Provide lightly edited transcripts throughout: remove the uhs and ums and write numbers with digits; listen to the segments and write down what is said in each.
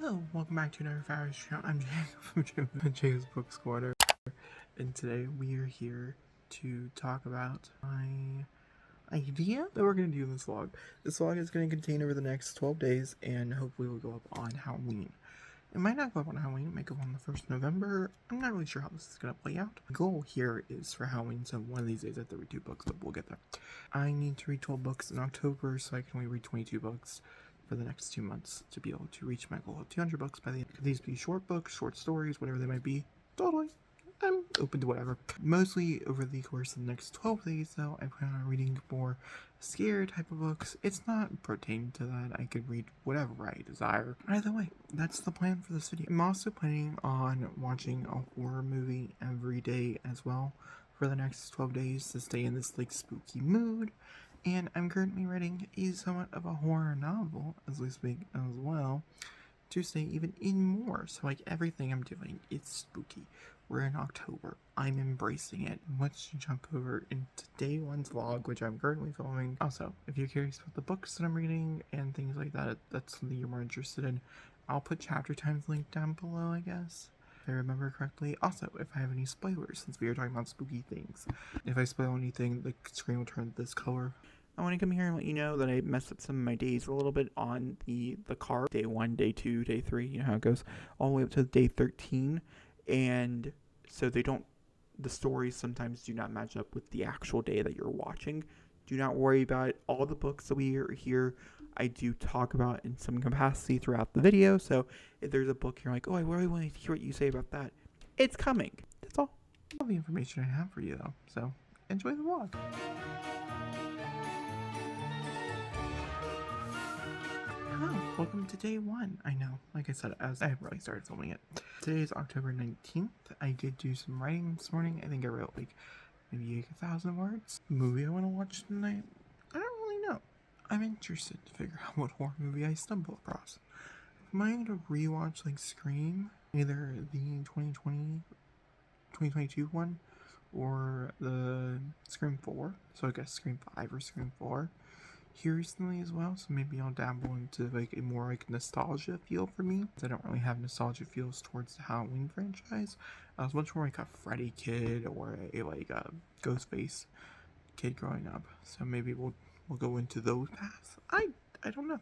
Hello, welcome back to another Fires channel. I'm Jacob from Jacob's Book Squatter, and today we are here to talk about my idea that we're going to do in this vlog. This vlog is going to contain over the next 12 days, and hopefully will go up on Halloween. It might not go up on Halloween, it might go up on the 1st of November. I'm not really sure how this is going to play out. The goal here is for Halloween, so one of these days I have to read 2 books, but we'll get there. I need to read 12 books in October, so I can only read 22 books for the next 2 months to be able to reach my goal of 200 books by the end. Could these be short books, short stories, whatever they might be? Totally. I'm open to whatever. Mostly over the course of the next 12 days, though, I plan on reading more scary type of books. It's not pertaining to that. I could read whatever I desire. Either way, that's the plan for this video. I'm also planning on watching a horror movie every day as well for the next 12 days to stay in this spooky mood. And I'm currently writing a somewhat of a horror novel as we speak as well to stay even in more. So everything I'm doing is spooky. We're in October. I'm embracing it. Let's jump over into day 1's vlog, which I'm currently filming. Also, if you're curious about the books that I'm reading and things like that, that's something you're more interested in, I'll put chapter times linked down below, I guess, if I remember correctly. Also, if I have any spoilers, since we are talking about spooky things, if I spoil anything, the screen will turn this color. I want to come here and let you know that I messed up some of my days a little bit on the card. Day 1, day 2, day 3, you know how it goes, all the way up to day 13. And so the stories sometimes do not match up with the actual day that you're watching. Do not worry about it. All the books that we are here, I do talk about in some capacity throughout the video. So if there's a book you're like, oh, I really want to hear what you say about that, it's coming. That's all the information I have for you, though. So enjoy the vlog. Hello, welcome to day 1. I know, like I said, as I haven't really started filming it. Today is October 19th. I did do some writing this morning. I think I wrote maybe 1,000 words. Movie I want to watch tonight? I don't really know. I'm interested to figure out what horror movie I stumble across. I might rewatch Scream, either the 2022 one or the Scream 4. So I guess Scream 5 or Scream 4. Here recently as well, so maybe I'll dabble into a more nostalgia feel for me. I don't really have nostalgia feels towards the Halloween franchise. I was much more a Freddy kid or a Ghostface kid growing up. So maybe we'll go into those paths. I don't know.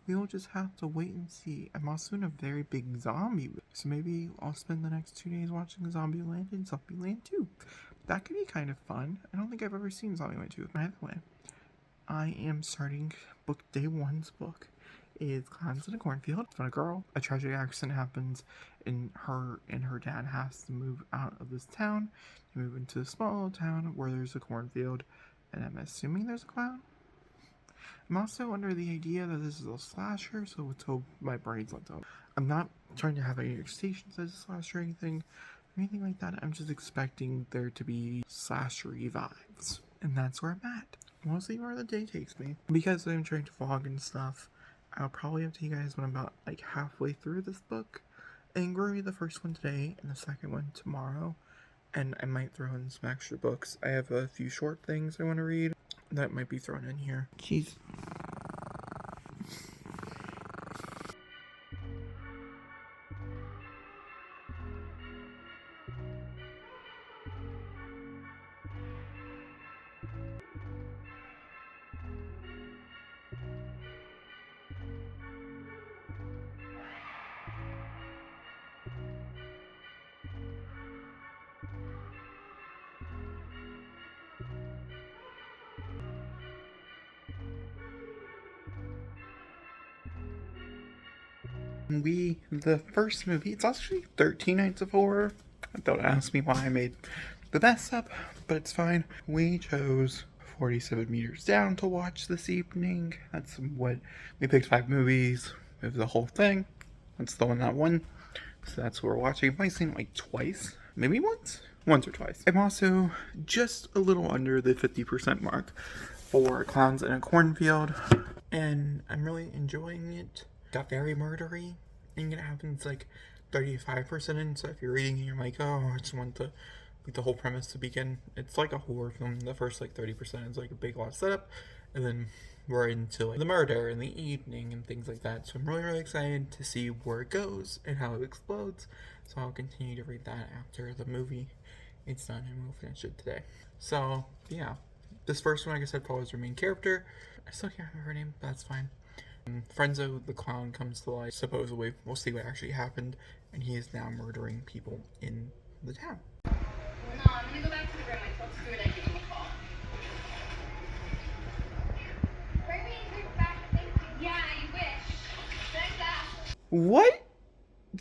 We'll just have to wait and see. I'm also in a very big zombie mood, so maybe I'll spend the next 2 days watching Zombieland and Zombieland 2. That could be kind of fun. I don't think I've ever seen Zombieland 2. By the way, I am starting day 1's book. It's Clowns in a Cornfield. It's about a girl. A tragic accident happens, and her dad has to move out of this town to move into a small town where there's a cornfield, and I'm assuming there's a clown. I'm also under the idea that this is a slasher, so let's hope my brain's not dumb. I'm not trying to have any expectations as a slasher or anything like that. I'm just expecting there to be slashery vibes, and that's where I'm at. We'll see where the day takes me. Because I'm trying to vlog and stuff, I'll probably update you guys when I'm about halfway through this book. And we'll read the first one today and the second one tomorrow. And I might throw in some extra books. I have a few short things I want to read that might be thrown in here. Jeez. The first movie, it's actually 13 Nights of Horror. Don't ask me why I made the mess up, but it's fine. We chose 47 Meters Down to watch this evening. That's what we picked. 5 movies of the whole thing. That's the one that won. So that's what we're watching. I've only seen it twice, maybe once or twice. I'm also just a little under the 50% mark for Clowns in a Cornfield, and I'm really enjoying it. Got very murdery, and it happens 35% in, so if you're reading and you're oh, I just want the whole premise to begin, it's like a horror film. The first 30% is a big lot of setup, and then we're into like the murder and the evening and things like that. So I'm really excited to see where it goes and how it explodes. So I'll continue to read that after the movie it's done, and we'll finish it today. So yeah, this first one, like I said, follows our main character. I still can't remember her name, but that's fine. Frenzo the clown comes to life. Supposedly, we'll see what actually happened, and he is now murdering people in the town. No, I'm gonna go back to the room. I told Stuart I'd give him a call. Bring me a drink back, thank you. Yeah, you wish. Thanks, that. What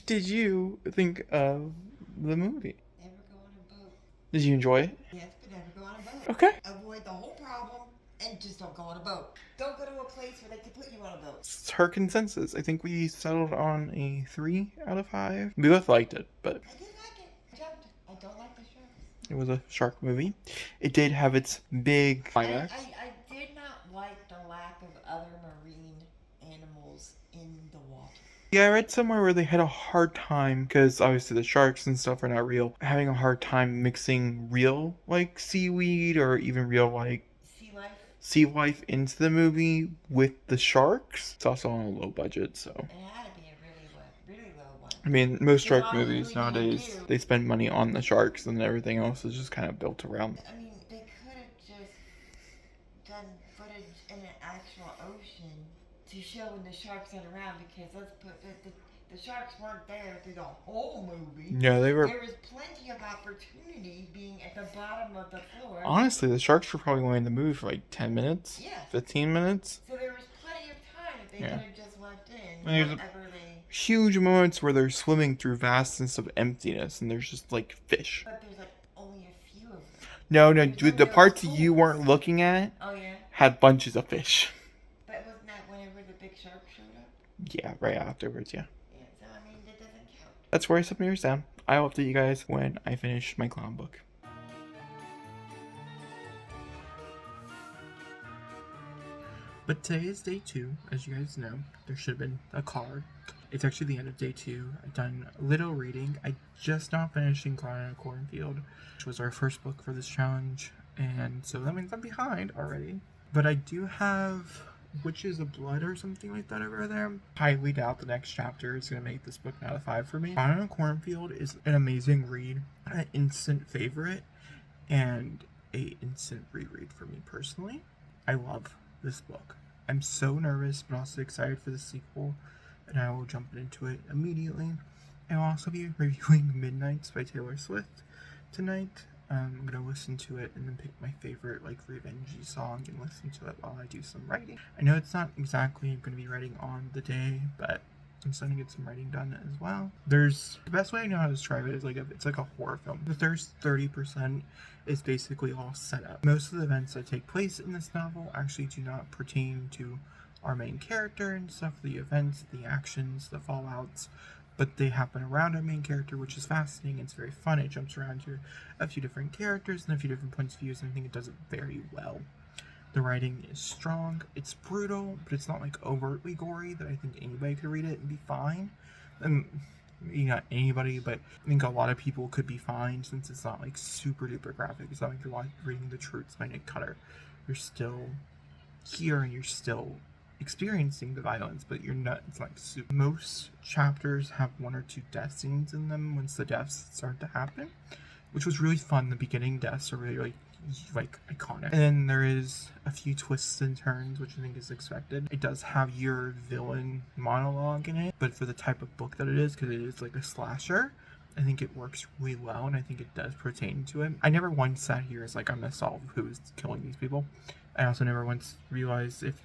did you think of the movie? Never go on a boat. Did you enjoy it? Yes, but never go on a boat. Okay. Avoid the whole problem and just don't go on a boat. Don't go to a place where they can put you on a boat. It's her consensus. I think we settled on a 3 out of 5. We both liked it, but I did like it. I jumped. I don't like the sharks. it was a shark movie. It did have its big climax. I did not like the lack of other marine animals in the water. Yeah, I read somewhere where they had a hard time, because obviously the sharks and stuff are not real, having a hard time mixing real, like, seaweed or even real, like, sea life into the movie with the sharks. It's also on a low budget, so. It had to be a really low one. I mean, most Because shark all you movies really nowadays, do- they spend money on the sharks, and everything else is just kind of built around. I mean, they could have just done footage in an actual ocean to show when the sharks aren't around, because let's put the sharks weren't there through the whole movie. Yeah, they were. There was plenty of opportunity being at the bottom of the floor. Honestly, the sharks were probably going to move for like 10 minutes? Yeah. 15 minutes? So there was plenty of time that they Yeah. could have just left in And there's whatever they. Huge moments where they're swimming through vastness of emptiness, and there's just like fish. But there's like only a few of them. No, There's the no parts schools. you weren't looking at Oh yeah. had bunches of fish. But wasn't that whenever the big shark showed up? Yeah, right afterwards, yeah. Yeah. So I mean, that doesn't count. That's where I set my ears down. I'll update you guys when I finish my clown book. But today is day 2, as you guys know. There should have been a card. It's actually the end of day 2. I've done a little reading. I just now finished Clown in a Cornfield, which was our first book for this challenge. And so that means I'm behind already. But I do have Witches of Blood or something like that over there. Highly doubt the next chapter is going to make this book out of 5 for me. Clown in a Cornfield is an amazing read, an instant favorite, and a instant reread for me personally. I love this book. I'm so nervous but also excited for the sequel, and I will jump into it immediately. I will also be reviewing Midnights by Taylor Swift tonight. I'm going to listen to it and then pick my favorite like revenge-y song and listen to it while I do some writing. I know it's not exactly going to be writing on the day, but I'm starting to get some writing done as well. The best way I know how to describe it is it's like a horror film. The first 30% is basically all set up. Most of the events that take place in this novel actually do not pertain to our main character and stuff, the events, the actions, the fallouts, but they happen around our main character, which is fascinating. It's very fun. It jumps around to a few different characters and a few different points of view, and I think it does it very well. The writing is strong. It's brutal, but it's not like overtly gory that I think anybody could read it and be fine. And maybe not anybody, but I think a lot of people could be fine since it's not like super duper graphic. It's not like you're reading The Truths by Nick Cutter. You're still here and you're still experiencing the violence, but you're not. It's like super. Most chapters have 1 or 2 death scenes in them once the deaths start to happen, which was really fun. The beginning deaths are really like iconic, and then there is a few twists and turns, which I think is expected. It does have your villain monologue in it, but for the type of book that it is, because it is like a slasher, I think it works really well, and I think it does pertain to it. I never once sat here as like I'm gonna solve who's killing these people. I also never once realized if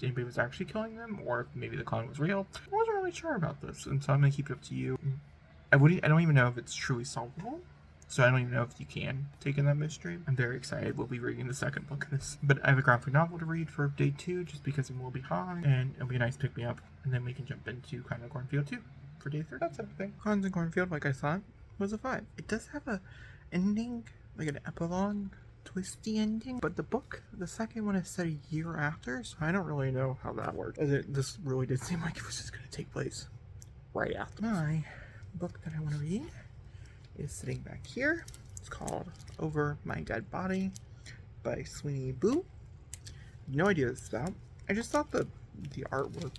anybody was actually killing them, or if maybe the clown was real. I wasn't really sure about this, and so I'm gonna keep it up to you. I don't even know if it's truly solvable, so I don't even know if you can take in that mystery. I'm very excited. We'll be reading the second book of this, but I have a graphic novel to read for day 2, just because I'm a little behind, and it'll be a nice pick me up, and then we can jump into Clown in a Cornfield 2 for day 3. That's everything. Clown in a Cornfield, like I thought, was a 5. It does have a ending, like an epilogue, twisty ending, but the book, the second one, is set a year after, so I don't really know how that worked. This really did seem like it was just going to take place right after. My book that I want to read is sitting back here. It's called Over My Dead Body by Sweeney Boo. No idea what it's about. I just thought the artwork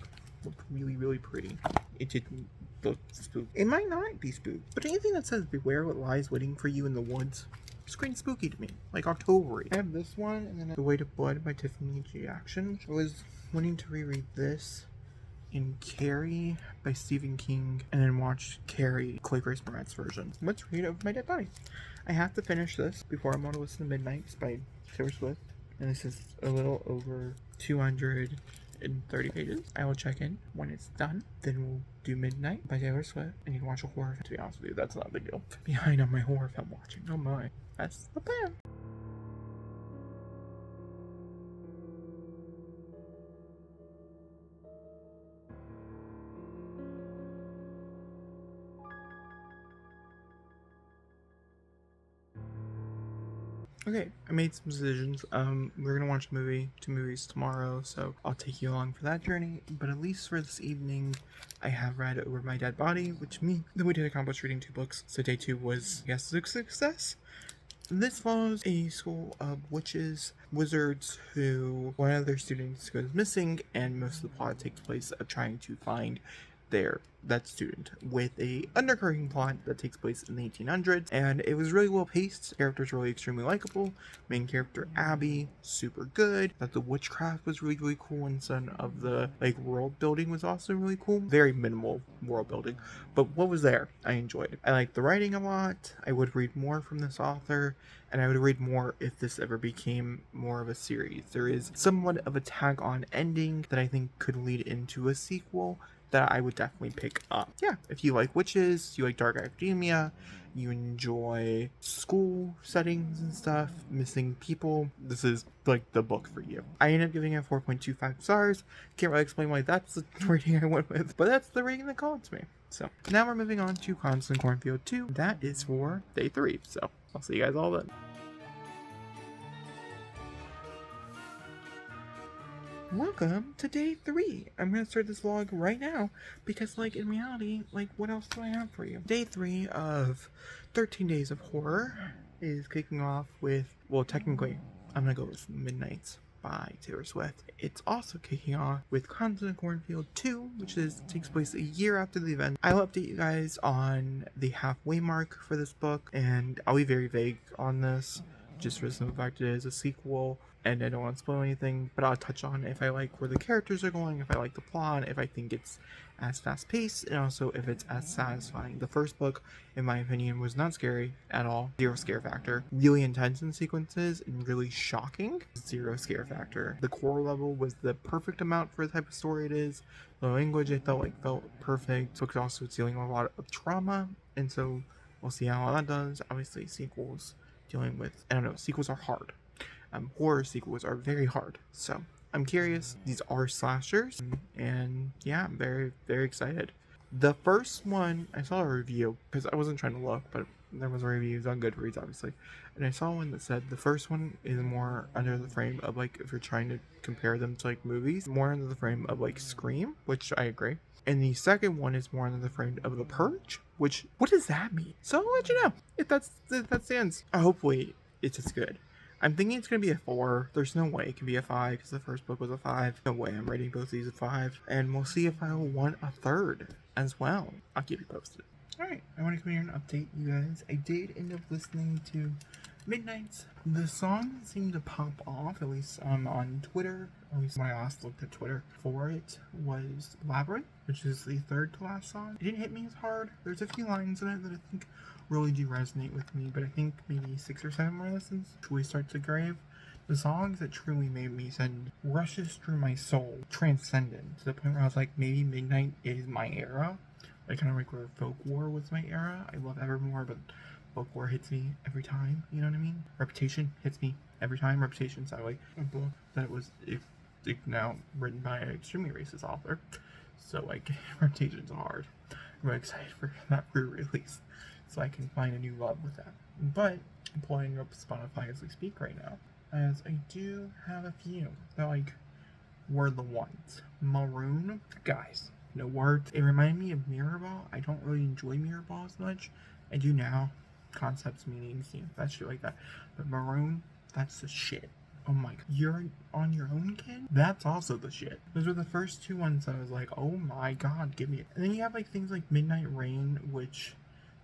looked really, really pretty. It didn't look spooky. It might not be spooky, but anything that says beware what lies waiting for you in the woods screams spooky to me, like October. I have this one, and then The Weight of Blood by Tiffany Jackson. I was wanting to reread this in Carrie by Stephen King, and then watch Carrie, Chloe Grace Moretz's version. Let's read Over My Dead Body. I have to finish this before I'm going to listen to Midnights by Taylor Swift, and this is a little over 230 pages. I will check in when it's done. Then we'll do Midnight by Taylor Swift, and you can watch a horror film. To be honest with you, that's not a big deal. Behind on my horror film watching. Oh my. That's the plan. Okay, I made some decisions. We're gonna watch two movies tomorrow, so I'll take you along for that journey. But at least for this evening, I have read Over My Dead Body, which means that we did accomplish reading 2 books. So day 2 was, yes, a success. This follows a school of wizards who one of their students goes missing, and most of the plot takes place of trying to find that student, with a undercurrent plot that takes place in the 1800s. And it was really well paced. Characters really extremely likable. Main character Abby, super good. That the witchcraft was really, really cool, and some of the world building was also really cool. Very minimal world building, but what was there I enjoyed. I liked the writing a lot. I would read more from this author, and I would read more if this ever became more of a series. There is somewhat of a tag-on ending that I think could lead into a sequel that I would definitely pick up. Yeah, if you like witches, you like dark academia, you enjoy school settings and stuff, missing people, this is the book for you. I ended up giving it 4.25 stars. Can't really explain why that's the rating I went with, but that's the rating that called to me. So now we're moving on to Constant Cornfield 2. That is for day 3. So I'll see you guys all then. Welcome to day 3. I'm going to start this vlog right now because, in reality, what else do I have for you? Day 3 of 13 Days of Horror is kicking off with, well, technically, I'm going to go with Midnights by Taylor Swift. It's also kicking off with Constant Cornfield 2, which takes place a year after the event. I'll update you guys on the halfway mark for this book, and I'll be very vague on this, just for the simple fact it is a sequel, and I don't want to spoil anything, but I'll touch on if I like where the characters are going, if I like the plot, if I think it's as fast-paced, and also if it's as satisfying. The first book, in my opinion, was not scary at all. 0 scare factor. Really intense in sequences and really shocking. 0 scare factor. The core level was the perfect amount for the type of story it is. The language, I felt perfect. The book also dealing with a lot of trauma, and so we'll see how that does. Obviously, sequels dealing with, I don't know, sequels are hard. Horror sequels are very hard, so I'm curious. These are slashers, and yeah, I'm very, very excited. The first one, I saw a review, because I wasn't trying to look, but there was reviews on Goodreads, obviously, and I saw one that said the first one is more under the frame of, if you're trying to compare them to, movies, more under the frame of, Scream, which I agree, and the second one is more under the frame of The Purge, which, what does that mean? So I'll let you know if that stands. Hopefully, it's as good. I'm thinking it's going to be a 4. There's no way it can be a 5 because the first book was a 5. No way I'm rating both these a 5. And we'll see if I want a 3rd as well. I'll keep you posted. Alright, I want to come here and update you guys. I did end up listening to Midnights. The song seemed to pop off, at least on Twitter. At least when I last looked at Twitter for it, was Labyrinth, which is the 3rd to last song. It didn't hit me as hard. There's a few lines in it that I think really do resonate with me, but I think maybe 6 or 7 more listens truly starts to grave. The songs that truly made me send rushes through my soul, transcendent, to the point where I was like, maybe Midnight is my era. Kind of where Folk War was my era. I love Evermore, but Folk War hits me every time, you know what I mean? Reputation hits me every time. Reputation's a book that was now written by an extremely racist author, so Reputation's hard. I'm really excited for that re-release, so I can find a new love with that. But I'm pulling up Spotify as we speak right now, as I do have a few that were the ones. Maroon, guys, no words. It reminded me of Mirrorball. I don't really enjoy Mirrorball as much. I do now. Concepts, meanings, that shit like that. But Maroon, that's the shit. oh my, you're on your own, kid? That's also the shit. Those were the first two ones that I was like, oh my god, give me it. And then you have like things like Midnight Rain, which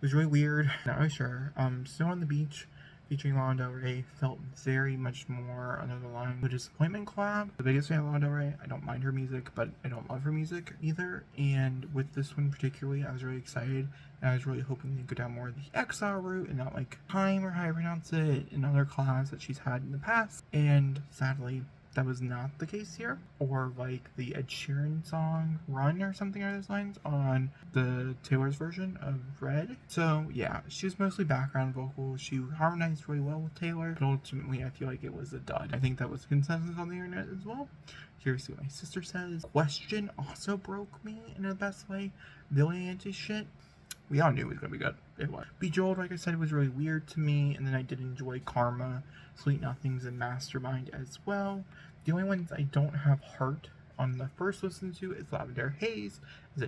was really weird. Not really sure. Snow on the Beach, featuring Lana Del Rey, felt very much more under the line of a Disappointment collab. The biggest fan of Lana Del Rey. I don't mind her music, but I don't love her music either. And with this one particularly, I was really excited. And I was really hoping to go down more of the Exile route and not like Time or how I pronounce it in other collabs that she's had in the past. And sadly, that was not the case here. Or like the Ed Sheeran song Run or something along those lines on the Taylor's version of Red. So yeah, she was mostly background vocals. She harmonized really well with Taylor, but ultimately I feel like it was a dud. I think that was consensus on the internet as well. Here's what my sister says. Question also broke me in the best way. Billy Anti shit. We all knew it was gonna be good. It was. Bejeweled, like I said, was really weird to me, and then I did enjoy Karma, Sweet Nothings, and Mastermind as well. The only ones I don't have heart on the first listen to is Lavender Haze, as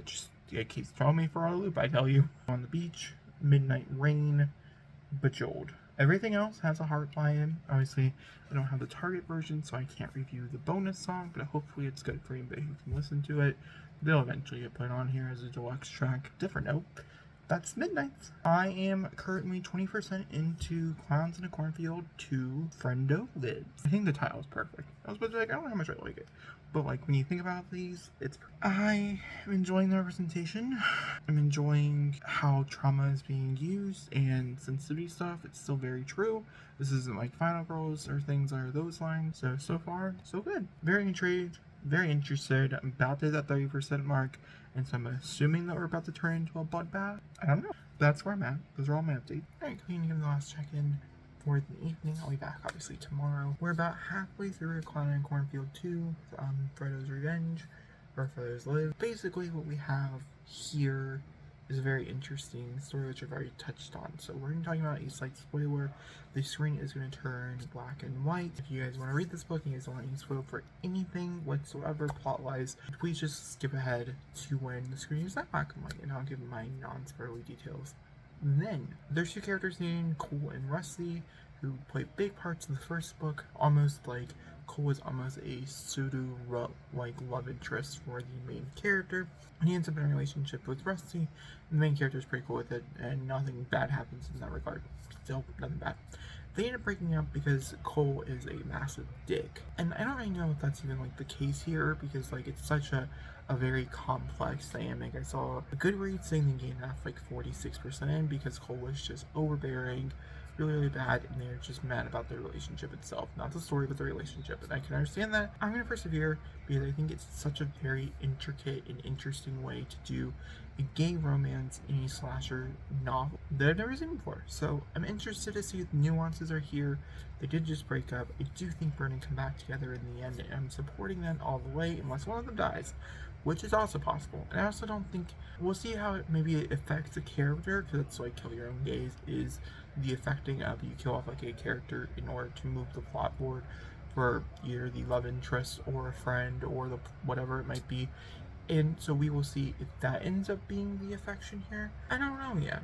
it keeps throwing me for a loop, I tell you. On the Beach, Midnight Rain, Bejeweled. Everything else has a heart by him. Obviously, I don't have the Target version, so I can't review the bonus song, but hopefully it's good for anybody who can listen to it. They'll eventually get put on here as a deluxe track. Different note. That's Midnights. I am currently 20% into Clowns in a Cornfield 2 Friendo Lives. I think the title is perfect. I was supposed to be like, I don't know how much I like it. But like when you think about these, I am enjoying the representation. I'm enjoying how trauma is being used and sensitivity stuff. It's still very true. This isn't like Final Girls or things along those lines. So far, so good. Very intrigued, very interested. I'm about to hit that 30% mark. And so I'm assuming that we're about to turn into a bloodbath. I don't know. That's where I'm at. Those are all my updates. Alright, going to give the last check-in for the evening. I'll be back obviously tomorrow. We're about halfway through Clown and Cornfield 2, Fredo's Revenge, or Fredo's Live. Basically what we have here is a very interesting story which I've already touched on. So we're going to be talking about a slight spoiler. The screen is going to turn black and white. If you guys want to read this book and you guys don't want any spoil for anything whatsoever plot-wise, please just skip ahead to when the screen is not black and white, and I'll give my non-spoilery details. Then, there's two characters named Cole and Rusty, who play big parts in the first book, almost like Cole was almost a pseudo-like love interest for the main character, and he ends up in a relationship with Rusty. The main character is pretty cool with it, and nothing bad happens in that regard. Still, nothing bad. They end up breaking up because Cole is a massive dick. And I don't really know if that's even like the case here, because like it's such a very complex dynamic. I saw a Goodreads saying they gained off like 46% in because Cole was just overbearing, really bad, and they're just mad about the relationship itself. Not the story, but the relationship. And I can understand that. I'm going to persevere because I think it's such a very intricate and interesting way to do a gay romance in a slasher novel that I've never seen before. So I'm interested to see if the nuances are here. They did just break up. I do think we're going to come back together in the end, and I'm supporting them all the way unless one of them dies, which is also possible. And I also don't think, we'll see how it affects a character, because that's like Kill Your Own Gaze is the affecting of you kill off like a character in order to move the plot forward for either the love interest or a friend or the whatever it might be. And so we will see if that ends up being the affection here. I don't know yet.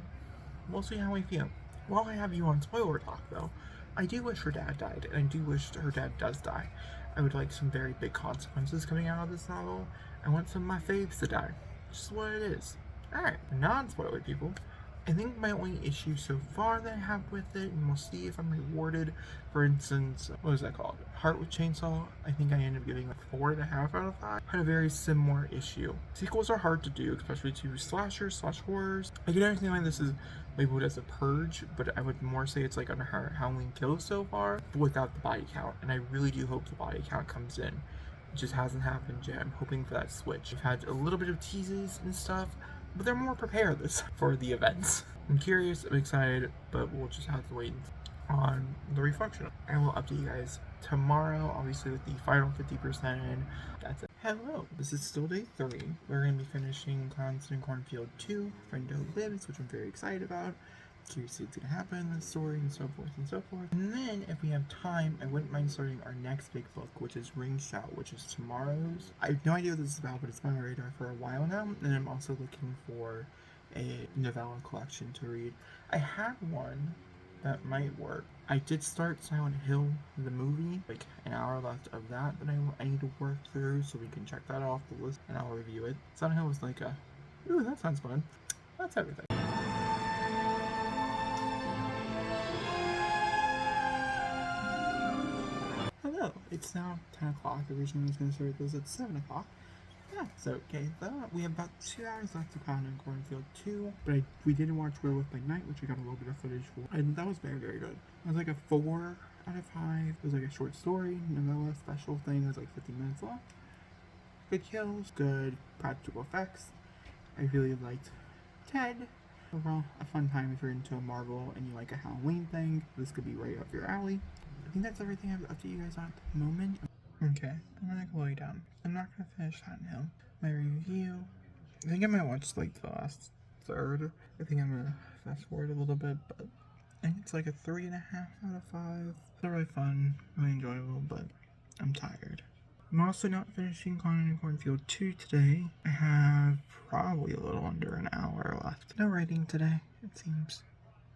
We'll see how we feel. While I have you on spoiler talk though, I do wish her dad died, and I do wish her dad does die. I would like some very big consequences coming out of this novel. I want some of my faves to die. Just what it is. Alright, non-spoiler people. I think my only issue so far that I have with it, and we'll see if I'm rewarded, for instance, what is that called? Heart with Chainsaw, I think I ended up giving like 4.5 out of 5. Had a very similar issue. Sequels are hard to do, especially to slashers, horrors. I can understand why this is labeled as a purge, but I would more say it's like under Halloween Kills so far, but without the body count, and I really do hope the body count comes in. It just hasn't happened yet. I'm hoping for that switch. We've had a little bit of teases and stuff, but they're more prepared for the events. I'm curious, I'm excited, but we'll just have to wait on the reflection. I will update you guys tomorrow, obviously with the final 50% in. That's it. Hello, this is still day 3. We're going to be finishing Clowns in Cornfield 2, Friendo Lives, which I'm very excited about. Curious to see what's going to happen in the story and so forth and so forth. And then, if we have time, I wouldn't mind starting our next big book, which is Ring Shout, which is tomorrow's. I have no idea what this is about, but it's been on my radar for a while now, and I'm also looking for a novella collection to read. I had one that might work, I did start Silent Hill, the movie, like an hour left of that I need to work through, so we can check that off the list and I'll review it. Silent Hill was like ooh, that sounds fun. That's everything. Hello, it's now 10 o'clock. Originally I was going to start this at 7 o'clock. Yeah, so okay, we have about 2 hours left to Clown and Cornfield 2, but we did watch Werewolf by Night, which we got a little bit of footage for, and that was very, very good. It was like a 4 out of 5. It was like a short story, novella, special thing. It was like 15 minutes long. Good kills, good practical effects. I really liked Ted. Overall, a fun time if you're into a Marvel and you like a Halloween thing. This could be right up your alley. I think that's everything I have to update you guys on at the moment. Okay, I'm gonna go lay down. I'm not gonna finish Silent Hill. My review. I think I might watch like the last third. I think I'm gonna fast forward a little bit, but I think it's like a 3.5 out of 5. It's really fun, really enjoyable, but I'm tired. I'm also not finishing Clown and Cornfield 2 today. I have probably a little under an hour left. No writing today, it seems.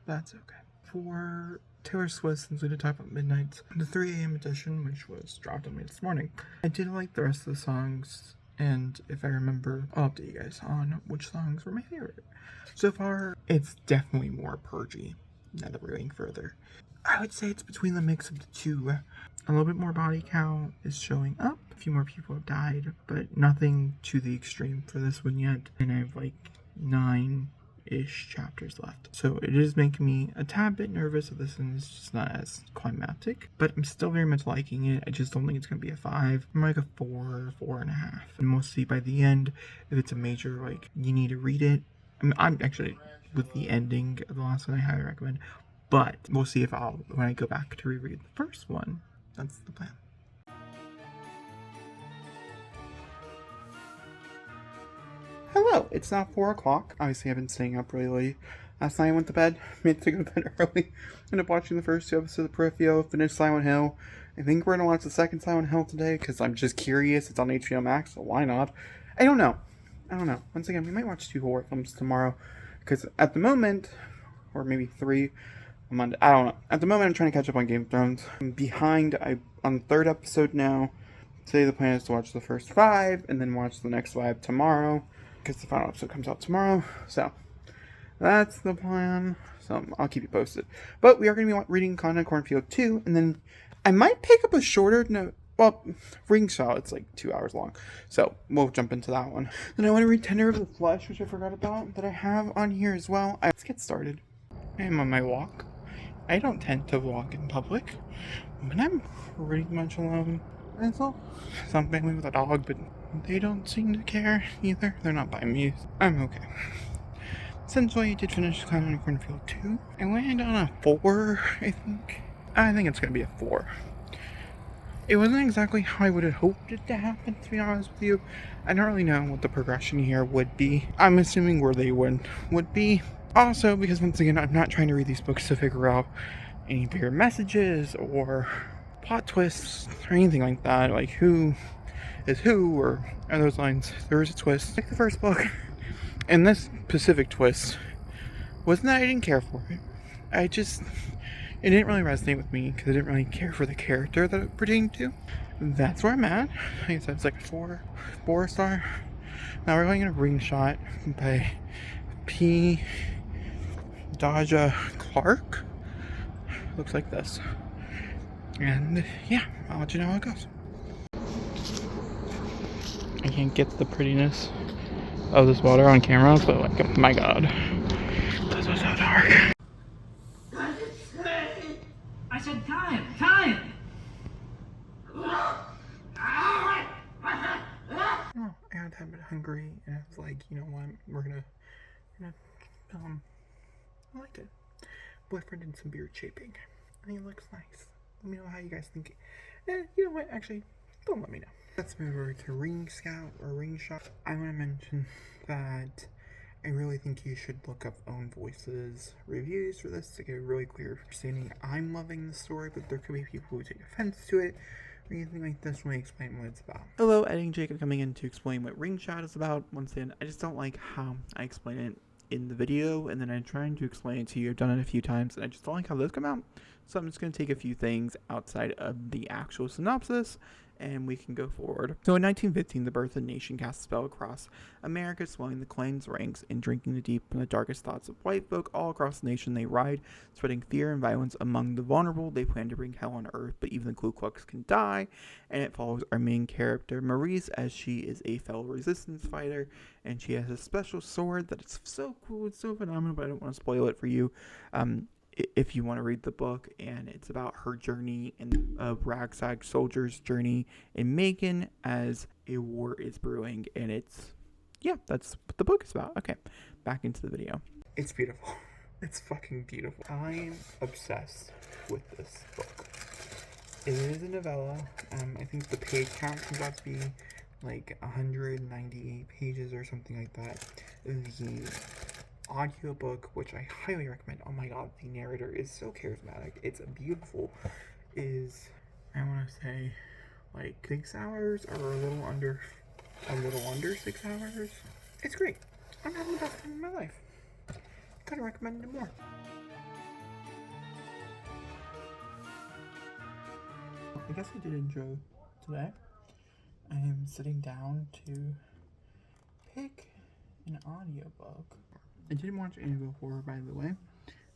That's okay. For Taylor Swift, since we did talk about Midnight, the 3 a.m. edition, which was dropped on me this morning, I did like the rest of the songs, and if I remember, I'll update you guys on which songs were my favorite. So far, it's definitely more purgy, now that we're going further. I would say it's between the mix of the two. A little bit more body count is showing up. A few more people have died, but nothing to the extreme for this one yet. And I have like 9-ish chapters left. So it is making me a tad bit nervous that this one is just not as climatic. But I'm still very much liking it. I just don't think it's going to be a 5. I'm like a 4, 4.5. And we'll see by the end if it's a major, like, you need to read it. I'm actually, with the ending of the last one, I highly recommend. But we'll see if when I go back to reread the first one, that's the plan. Hello, it's now 4 o'clock. Obviously, I've been staying up really late. Last night I went to bed, made to go to bed early. Ended up watching the first 2 episodes of Peripheral, finished Silent Hill. I think we're going to watch the second Silent Hill today, because I'm just curious. It's on HBO Max, so why not? I don't know. Once again, we might watch 2 horror films tomorrow, because at the moment, or maybe 3, Monday. I don't know. At the moment, I'm trying to catch up on Game of Thrones. I'm behind. I'm on the 3rd episode now. Today, the plan is to watch the first 5 and then watch the next 5 tomorrow because the final episode comes out tomorrow. So, that's the plan. So, I'll keep you posted. But we are going to be reading Clown and Cornfield 2, and then I might pick up a shorter Ring Shot. It's like 2 hours long. So, we'll jump into that one. Then I want to read Tender of the Flesh, which I forgot about, that I have on here as well. Let's get started. I am on my walk. I don't tend to walk in public, but I'm pretty much alone. And so, some family with a dog, but they don't seem to care either. They're not by me. I'm okay. Essentially, I did finish Clown and Cornfield 2. I landed on a 4, I think. I think it's going to be a 4. It wasn't exactly how I would have hoped it to happen, to be honest with you. I don't really know what the progression here would be. I'm assuming where they would be. Also, because once again, I'm not trying to read these books to figure out any bigger messages or plot twists or anything like that, like who is who or those lines. There is a twist. Like the first book, and this specific twist wasn't that I didn't care for it. It didn't really resonate with me because I didn't really care for the character that it pertained to. That's where I'm at. Like I said, it's like a 4 star. Now we're going in a Ring Shot by P. Daja Clark. Looks like this. And yeah, I'll let you know how it goes. I can't get the prettiness of this water on camera, but like, oh my god. This was so dark. I said time! Oh, I got a bit hungry, and I was like, you know what, we're gonna I liked it. Boyfriend did some beard shaping. I think it looks nice. Let me know how you guys think. You know what? Actually, don't let me know. Let's move over to Ring Scout or Ring Shot. I want to mention that I really think you should look up Own Voices reviews for this to get a really clear understanding. I'm loving the story, but there could be people who take offense to it or anything like this when I explain what it's about. Hello, Eddie and Jacob coming in to explain what Ring Shot is about. Once again, I just don't like how I explain it in the video, and then I'm trying to explain it to you. I've done it a few times, and I just don't like how those come out. So I'm just going to take a few things outside of the actual synopsis, and we can go forward. So in 1915, the birth of the nation cast a spell across America, swelling the clans ranks and drinking the deep from the darkest thoughts of white folk. All across the nation they ride, spreading fear and violence among the vulnerable. They plan to bring hell on earth, but even the Ku Klux can die. And it follows our main character, Maurice, as she is a fellow resistance fighter, and she has a special sword that is so cool, it's so phenomenal, but I don't want to spoil it for you. If you want to read the book, and it's about her journey and a ragtag soldier's journey in Macon as a war is brewing, and that's what the book is about. Okay, back into the video. It's beautiful. It's fucking beautiful. I'm obsessed with this book. It is a novella. I think the page count comes out to be like 198 pages or something like that. The audiobook, which I highly recommend. Oh my god, the narrator is so charismatic. It's beautiful. I want to say like 6 hours or a little under 6 hours. It's great. I'm having the best time of my life. Gotta recommend it more. I guess I did enjoy today. I am sitting down to pick an audiobook. I didn't watch any before, by the way.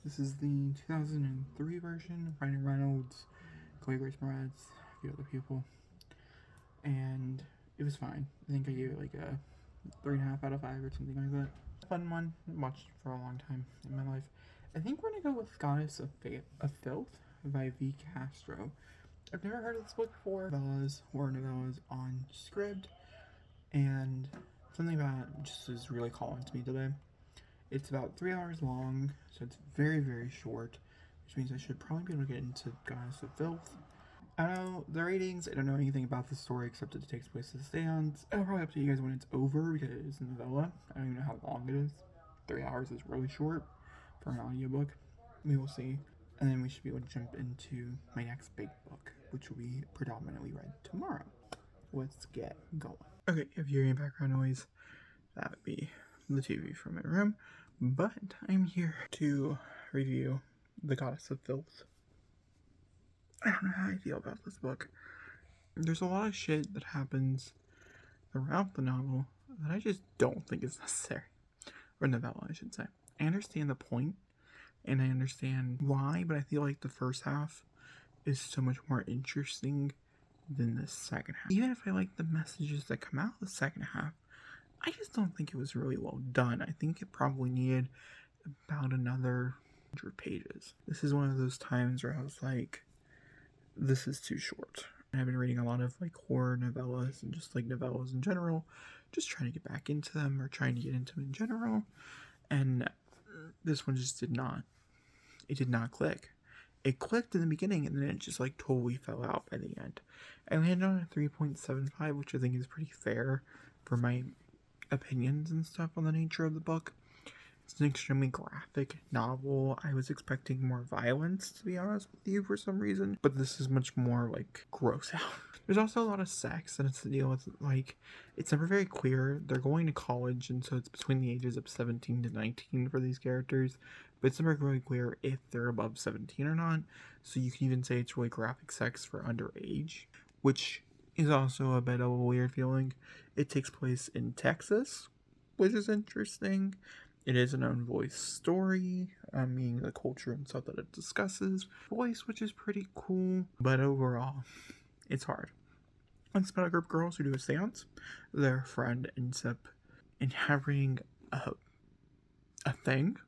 This is the 2003 version. Ryan Reynolds, Chloe Grace Moretz, a few other people. And it was fine. I think I gave it like a 3.5 out of 5 or something like that. Fun one. Watched for a long time in my life. I think we're gonna go with Goddess of Filth by V. Castro. I've never heard of this book before. Horror novellas on Scribd, and something about it just is really calling to me today. It's about 3 hours long, so it's very, very short, which means I should probably be able to get into Goddess of Filth. I don't know the ratings. I don't know anything about the story except that it takes place at a seance. I'll probably update you guys when it's over because it is a novella. I don't even know how long it is. 3 hours is really short for an audiobook. We will see. And then we should be able to jump into my next big book, which will be predominantly read tomorrow. Let's get going. Okay, if you hear any background noise, that would be the TV from my room. But I'm here to review The Goddess of Filth. I don't know how I feel about this book. There's a lot of shit that happens throughout the novel that I just don't think is necessary. Or novella, I should say. I understand the point, and I understand why, but I feel like the first half is so much more interesting than the second half. Even if I like the messages that come out of the second half, I just don't think it was really well done. I think it probably needed about another 100 pages. This is one of those times where I was like, this is too short. I've been reading a lot of like horror novellas and just like novellas in general, just trying to get back into them or trying to get into them in general. And this one just did not click. It clicked in the beginning and then it just like totally fell out by the end. I landed on a 3.75, which I think is pretty fair for my opinions and stuff on the nature of the book. It's an extremely graphic novel. I was expecting more violence, to be honest with you, for some reason, but this is much more like gross out. There's also a lot of sex, and it's the deal with like, it's never very clear. They're going to college, and so it's between the ages of 17 to 19 for these characters, but it's never really clear if they're above 17 or not. So you can even say it's really graphic sex for underage, which is also a bit of a weird feeling. It takes place in Texas, which is interesting. It is an own voice story, meaning the culture and stuff that it discusses. Voice, which is pretty cool, but overall, it's hard. It's about a group of girls who do a seance. Their friend ends up inheriting a thing,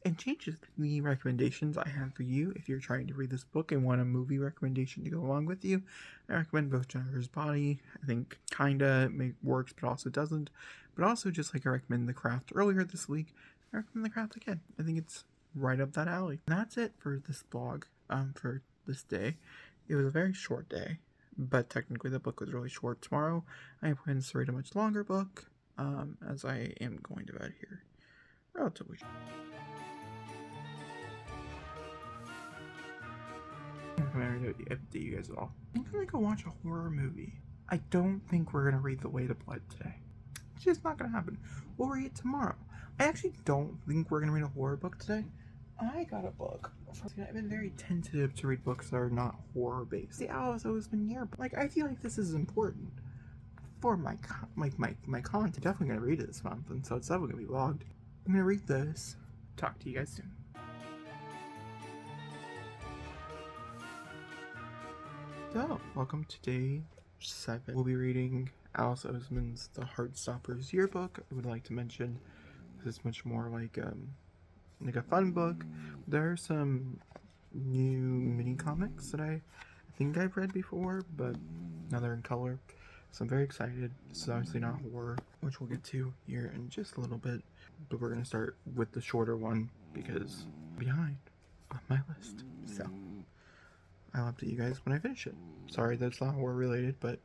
and changes the recommendations I have for you if you're trying to read this book and want a movie recommendation to go along with you. I recommend both Jennifer's Body. I think kinda works, but also doesn't. But also, just like I recommend The Craft earlier this week, I recommend The Craft again. I think it's right up that alley. And that's it for this vlog, for this day. It was a very short day, but technically the book was really short. Tomorrow, I plan to read a much longer book, as I am going to bed here relatively. I'm not going to update you guys at all. I'm gonna go watch a horror movie. I don't think we're gonna read The Way to Blood today. It's just not gonna happen. We'll read it tomorrow. I actually don't think we're gonna read a horror book today. I got a book. I've been very tentative to read books that are not horror based. The Alice Oseman yearbook. Like, I feel like this is important for my content. Definitely gonna read it this month, and so it's definitely gonna be vlogged. I'm gonna read this. Talk to you guys soon. So, welcome to day 7. We'll be reading Alice Oseman's The Heartstoppers yearbook. I would like to mention this is much more like a fun book. There are some new mini comics that I think I've read before, but now they're in color. So I'm very excited. This is obviously not horror, which we'll get to here in just a little bit. But we're gonna start with the shorter one because behind on my list. So I'll update you guys when I finish it. Sorry that's not horror related, but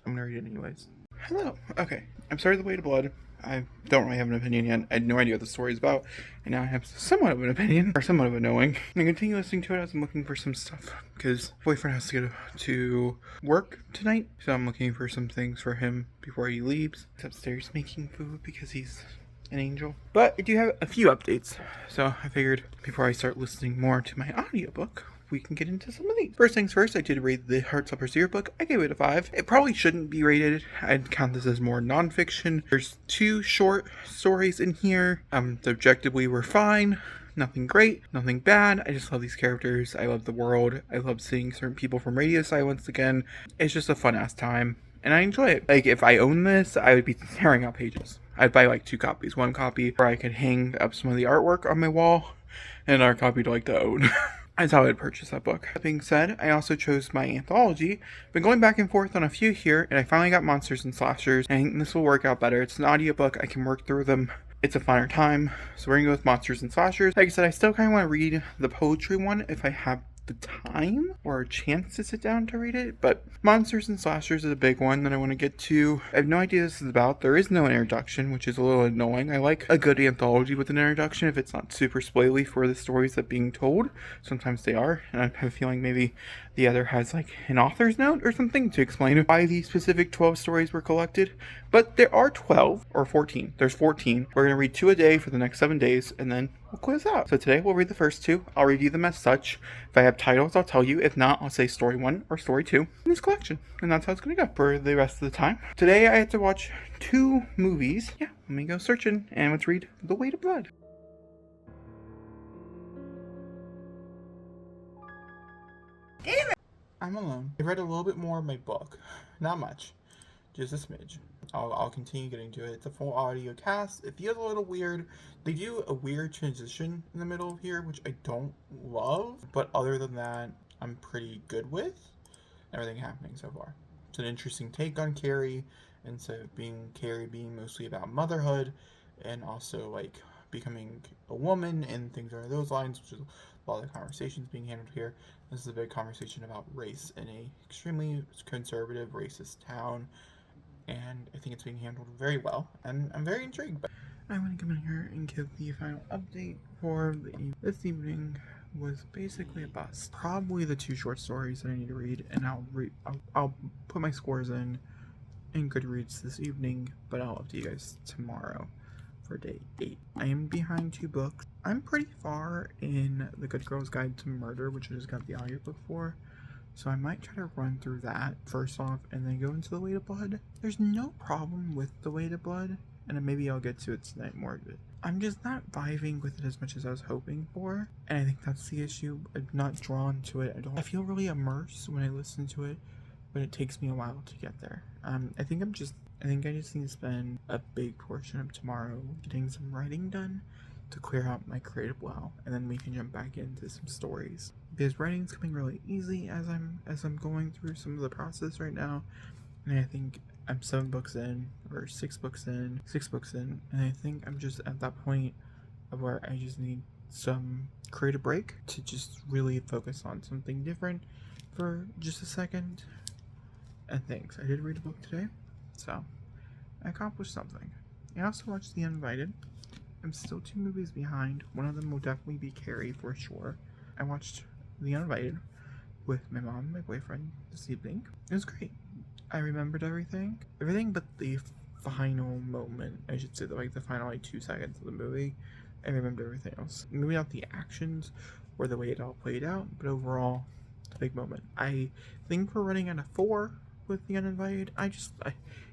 I'm gonna read it anyways. Hello. Okay, I'm starting The Way to Blood. I don't really have an opinion yet. I had no idea what the story is about, and now I have somewhat of an opinion, or somewhat of a knowing. I'm gonna continue listening to it as I'm looking for some stuff, because boyfriend has to go to work tonight, so I'm looking for some things for him before he leaves. He's upstairs making food because he's an angel. But I do have a few updates, so I figured before I start listening more to my audiobook, we can get into some of these. First things first, I did read the Heartstoppers yearbook. I gave it a 5. It probably shouldn't be rated. I'd count this as more nonfiction. There's 2 short stories in here. Objectively were fine. Nothing great, nothing bad. I just love these characters. I love the world. I love seeing certain people from Radio Silence again. It's just a fun ass time, and I enjoy it. Like, if I owned this, I would be tearing out pages. I'd buy like 2 copies. 1 copy where I could hang up some of the artwork on my wall, and another copy to like to own. That's how I'd purchase that book. That being said, I also chose my anthology. Been going back and forth on a few here, and I finally got Monsters and Slashers. I think this will work out better. It's an audiobook. I can work through them. It's a funner time. So we're gonna go with Monsters and Slashers. Like I said, I still kind of want to read the poetry one if I have the time or a chance to sit down to read it, but Monsters and Slashers is a big one that I want to get to. I have no idea what this is about. There is no introduction, which is a little annoying. I like a good anthology with an introduction if it's not super spoily for the stories that are being told. Sometimes they are, and I have a feeling maybe the other has like an author's note or something to explain why these specific 12 stories were collected. But there are 12 or 14. There's 14. We're going to read 2 a day for the next 7 days, and then we'll quiz out. So today we'll read the first 2. I'll review them as such. If I have titles, I'll tell you. If not, I'll say story 1 or story 2 in this collection. And that's how it's going to go for the rest of the time. Today I had to watch 2 movies. Yeah, let me go searching and let's read The Way to Blood. Damn it! I'm alone. I read a little bit more of my book. Not much. Just a smidge. I'll continue getting to it. It's a full audio cast. It feels a little weird. They do a weird transition in the middle of here, which I don't love. But other than that, I'm pretty good with everything happening so far. It's an interesting take on Carrie, instead of Carrie being mostly about motherhood and also like becoming a woman and things along those lines, which is a lot of the conversations being handled here. This is a big conversation about race in a extremely conservative, racist town, and I think it's being handled very well, and I'm very intrigued. But I want to come in here and give the final update for this evening. Was basically a bust. Probably the 2 short stories that I need to read, and I'll put my scores in Goodreads this evening, but I'll update you guys tomorrow for day 8. I am behind 2 books. I'm pretty far in The Good Girl's Guide to Murder, which I just got the audiobook for. So I might try to run through that first off and then go into The Way to Blood. There's no problem with The Way to Blood, and maybe I'll get to it tonight more of it. I'm just not vibing with it as much as I was hoping for, and I think that's the issue. I'm not drawn to it. I feel really immersed when I listen to it, but it takes me a while to get there. I think I just need to spend a big portion of tomorrow getting some writing done to clear out my creative well, and then we can jump back into some stories. Because writing's coming really easy as I'm going through some of the process right now, and I think I'm 7 books in, or 6 books in, and I think I'm just at that point of where I just need some creative break to just really focus on something different for just a second. And thanks. I did read a book today, so I accomplished something. I also watched The Uninvited. I'm still 2 movies behind. One of them will definitely be Carrie for sure. I watched The Uninvited with my mom and my boyfriend this evening. It was great. I remembered everything but the final moment, I should say, like the final like 2 seconds of the movie. I remember everything else. Maybe not the actions or the way it all played out, but overall, it's a big moment. I think we're running at a 4 with The Uninvited.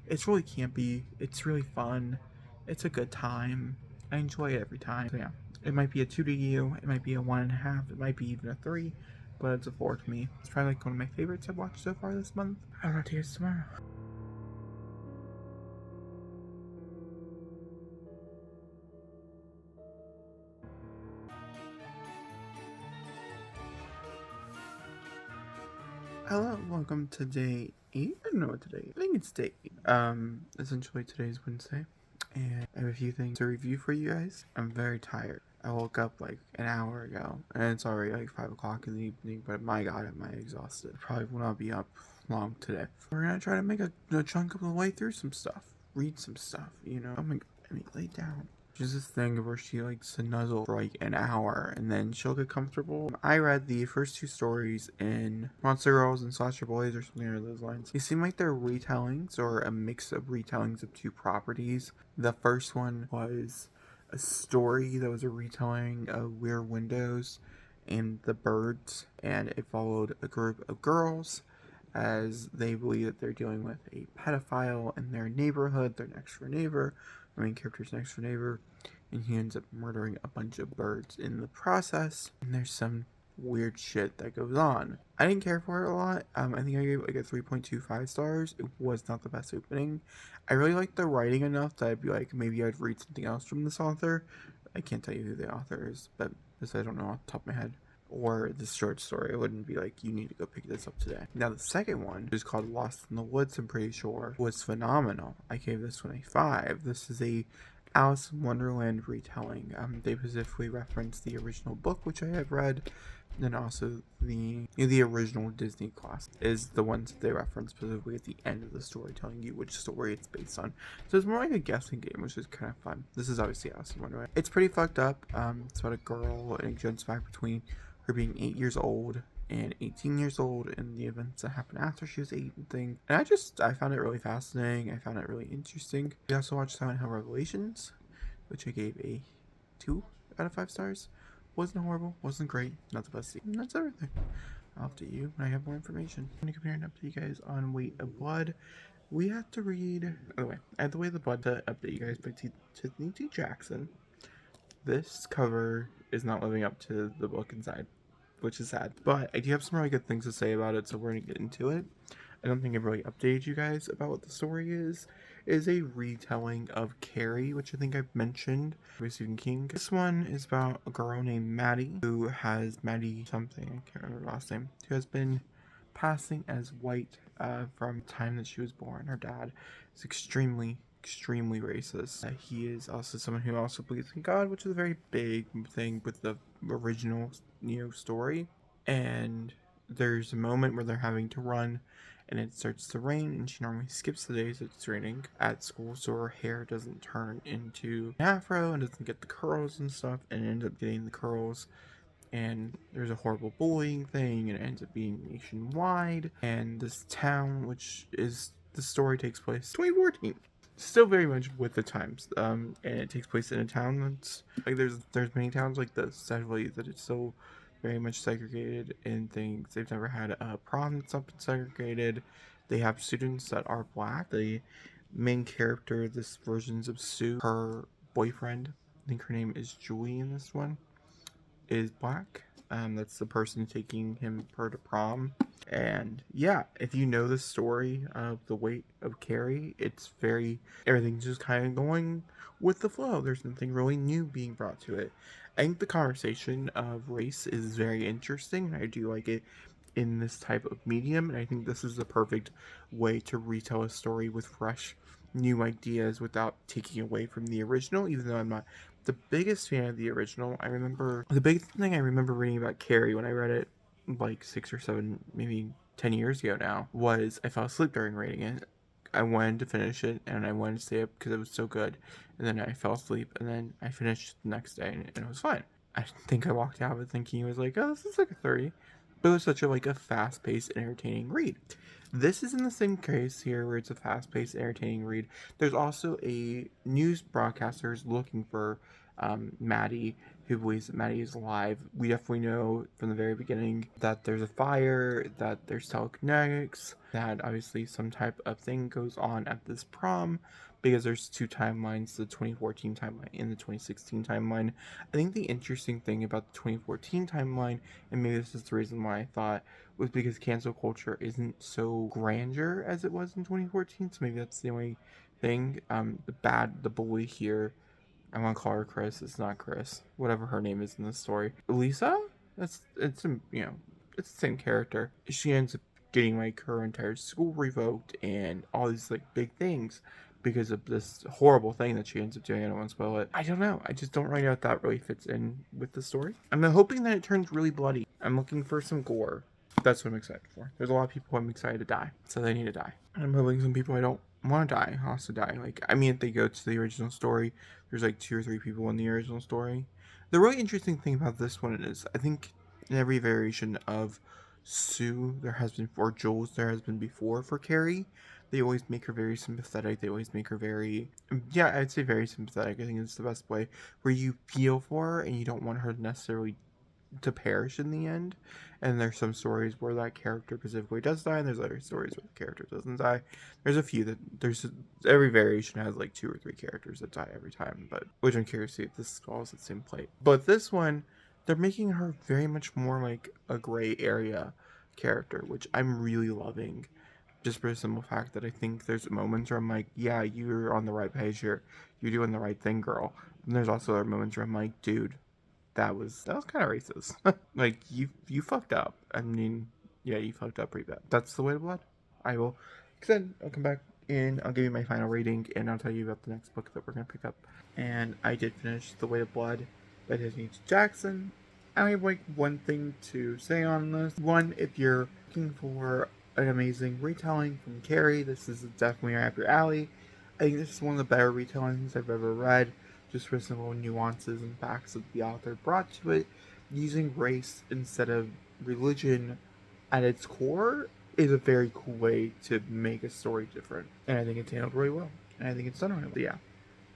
It's really campy. It's really fun. It's a good time. I enjoy it every time. So yeah, it might be a 2 to you. It might be a 1.5. It might be even a 3, but it's a 4 to me. It's probably like one of my favorites I've watched so far this month. I'll talk to you guys tomorrow. Hello, welcome to day 8. I don't know what today is. I think it's day 8. Essentially today's Wednesday, and I have a few things to review for you guys. I'm very tired. I woke up like an hour ago, and it's already like 5 o'clock in the evening, but my god, am I exhausted. Probably will not be up long today. We're gonna try to make a chunk of the way through some stuff. Read some stuff, you know? Oh my god, I mean, lay down. There's this thing where she likes to nuzzle for like an hour and then she'll get comfortable. I read the first 2 stories in Monster Girls and Slasher Boys or something along those lines. They seem like they're retellings or a mix of retellings of 2 properties. The first one was a story that was a retelling of Weird Windows and the Birds, and it followed a group of girls as they believe that they're dealing with a pedophile in their neighborhood, their next door neighbor. The main character's next door neighbor, and he ends up murdering a bunch of birds in the process, and there's some weird shit that goes on. I didn't care for it a lot. I think I gave it like a 3.25 stars. It was not the best opening. I really liked the writing enough that I'd be like, maybe I'd read something else from this author. I can't tell you who the author is, but this I don't know off the top of my head. Or this short story, I wouldn't be like, you need to go pick this up today. Now the second one, which is called Lost in the Woods, I'm pretty sure, was phenomenal. I gave this one a 5. This is a Alice in Wonderland retelling. They specifically reference the original book, which I have read, and also the original Disney classic is the ones that they reference specifically at the end of the story, telling you which story it's based on. So it's more like a guessing game, which is kind of fun. This is obviously Alice in Wonderland. It's pretty fucked up. It's about a girl, and it jumps back between her being 8 years old and 18 years old and the events that happened after she was 8 and thing. And I found it really fascinating. I found it really interesting. We also watched Silent Hill Revelations, which I gave a 2 out of 5 stars. Wasn't horrible, wasn't great, not the best. And that's everything. I'll update you when I have more information. I'm going to compare and update you guys on Weight of Blood. We have to read, by the way, I have the Weight of the Blood to update you guys by Tiffany T. Jackson. This cover is not living up to the book inside, which is sad. But I do have some really good things to say about it, so we're going to get into it. I don't think I've really updated you guys about what the story is. It is a retelling of Carrie, which I think I've mentioned by Stephen King. This one is about a girl named Maddie, who has Maddie something, I can't remember her last name, who has been passing as white from the time that she was born. Her dad is extremely racist. He is also someone who also believes in God, which is a very big thing with the original, story. And there's a moment where they're having to run, and it starts to rain, and she normally skips the days it's raining at school, so her hair doesn't turn into an afro and doesn't get the curls and stuff, and ends up getting the curls. And there's a horrible bullying thing, and it ends up being nationwide. And this town, which is the story takes place 2014. Still very much with the times, and it takes place in a town that's like there's many towns like this sadly that it's still very much segregated in things. They've never had a prom that's not been segregated. They have students that are black. The main character, this versions of Sue, her boyfriend, I think her name is Julie in this one, is black. That's the person taking her to prom. And yeah, if you know the story of the Weight of Carrie, it's everything's just kind of going with the flow. There's nothing really new being brought to it. I think the conversation of race is very interesting, and I do like it in this type of medium, and I think this is the perfect way to retell a story with fresh, new ideas without taking away from the original, even though I'm not the biggest fan of the original. The biggest thing I remember reading about Carrie when I read it like 6 or 7, maybe 10 years ago now, was I fell asleep during reading it. I wanted to finish it, and I wanted to stay up because it was so good, and then I fell asleep, and then I finished the next day, and it was fine. I think I walked out of it thinking it was like, oh, this is like a 30, but it was such a fast-paced, entertaining read. This is in the same case here where it's a fast-paced, entertaining read. There's also a news broadcaster who's looking for Maddie, who believes that Maddie is alive. We definitely know from the very beginning that there's a fire, that there's telekinetics, that obviously some type of thing goes on at this prom, because there's two timelines, the 2014 timeline and the 2016 timeline. I think the interesting thing about the 2014 timeline, and maybe this is the reason why I thought, was because cancel culture isn't so grandeur as it was in 2014, so maybe that's the only thing. The bully here, I'm gonna call her Chris. It's not Chris. Whatever her name is in this story, Lisa. It's it's the same character. She ends up getting like her entire school revoked and all these like big things because of this horrible thing that she ends up doing. I don't want to spoil it. I don't know. I just don't really know if that really fits in with the story. I'm hoping that it turns really bloody. I'm looking for some gore. That's what I'm excited for. There's a lot of people I'm excited to die, so they need to die. And I'm hoping some people I don't want to die also die. Like, I mean, if they go to the original story, there's like 2 or 3 people in the original story. The really interesting thing about this one is, I think in every variation of Sue there has been, or Jules there has been before for Carrie, they always make her very sympathetic. They always make her very, yeah, I'd say very sympathetic. I think it's the best way, where you feel for her and you don't want her necessarily to perish in the end. And there's some stories where that character specifically does die, and there's other stories where the character doesn't die. There's a few that every variation has like 2 or 3 characters that die every time, but which I'm curious to see if this follows the same plate. But this one, they're making her very much more like a gray area character, which I'm really loving. Just for the simple fact that I think there's moments where I'm like, yeah, you're on the right page here. You're doing the right thing, girl. And there's also other moments where I'm like, dude, that was kind of racist. Like, you fucked up. I mean, yeah, you fucked up pretty bad. That's The Way of Blood. I will, then I'll come back in, I'll give you my final rating, and I'll tell you about the next book that we're going to pick up. And I did finish The Way of Blood by Disney Jackson. I have like one thing to say on this. One, if you're looking for an amazing retelling from Carrie, this is definitely right up your alley. I think this is one of the better retellings I've ever read, just for some little nuances and facts that the author brought to it. Using race instead of religion at its core is a very cool way to make a story different. And I think it's handled really well. And I think it's done really well. Yeah.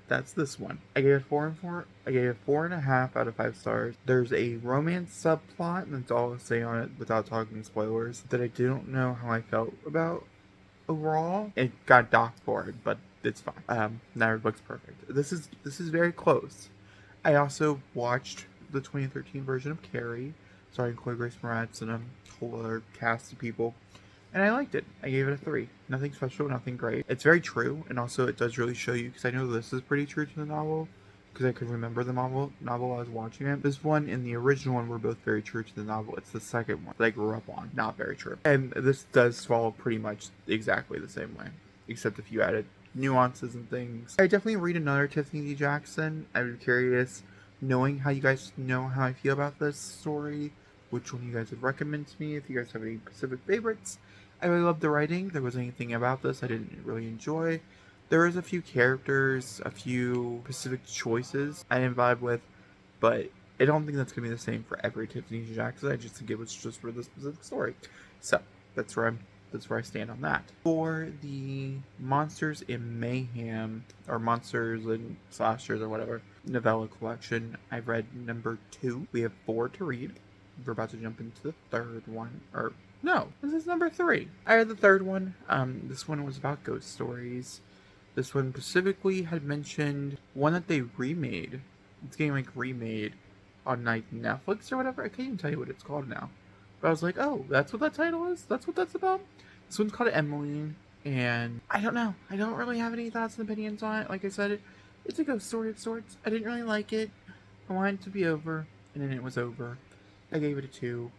That's this one. I gave it 4 and 4. I gave it 4.5 out of 5 stars. There's a romance subplot, and that's all I'll say on it without talking spoilers, that I don't know how I felt about overall. It got docked for it, but it's fine. Not every book's perfect. This is very close. I also watched the 2013 version of Carrie, starring Chloe Grace Moretz and a whole other cast of people, and I liked it. I gave it a 3. Nothing special, nothing great. It's very true, and also it does really show you, because I know this is pretty true to the novel, because I could remember the novel I was watching it. This one and the original one were both very true to the novel. It's the second one that I grew up on. Not very true. And this does follow pretty much exactly the same way, except if you added nuances and things. I definitely read another Tiffany D. Jackson. I'm curious, knowing how you guys know how I feel about this story, which one you guys would recommend to me, if you guys have any specific favorites. I really loved the writing. There wasn't anything about this I didn't really enjoy. There was a few characters, a few specific choices I didn't vibe with, but I don't think that's going to be the same for every Tiffany D. Jackson. I just think it was just for this specific story. So, that's where I stand on that. For the Monsters in Mayhem, or Monsters and Slashers or whatever, novella collection, I've read number 2. We have 4 to read. We're about to jump into the third one, or no, this is number 3. I read the third one. This one was about ghost stories. This one specifically had mentioned one that they remade. It's getting like remade on like Netflix or whatever. I can't even tell you what it's called now. But I was like, oh, that's what that title is? That's what that's about? This one's called Emmeline, and I don't know. I don't really have any thoughts and opinions on it. Like I said, it's a ghost story of sorts. I didn't really like it. I wanted it to be over, and then it was over. I gave it a 2.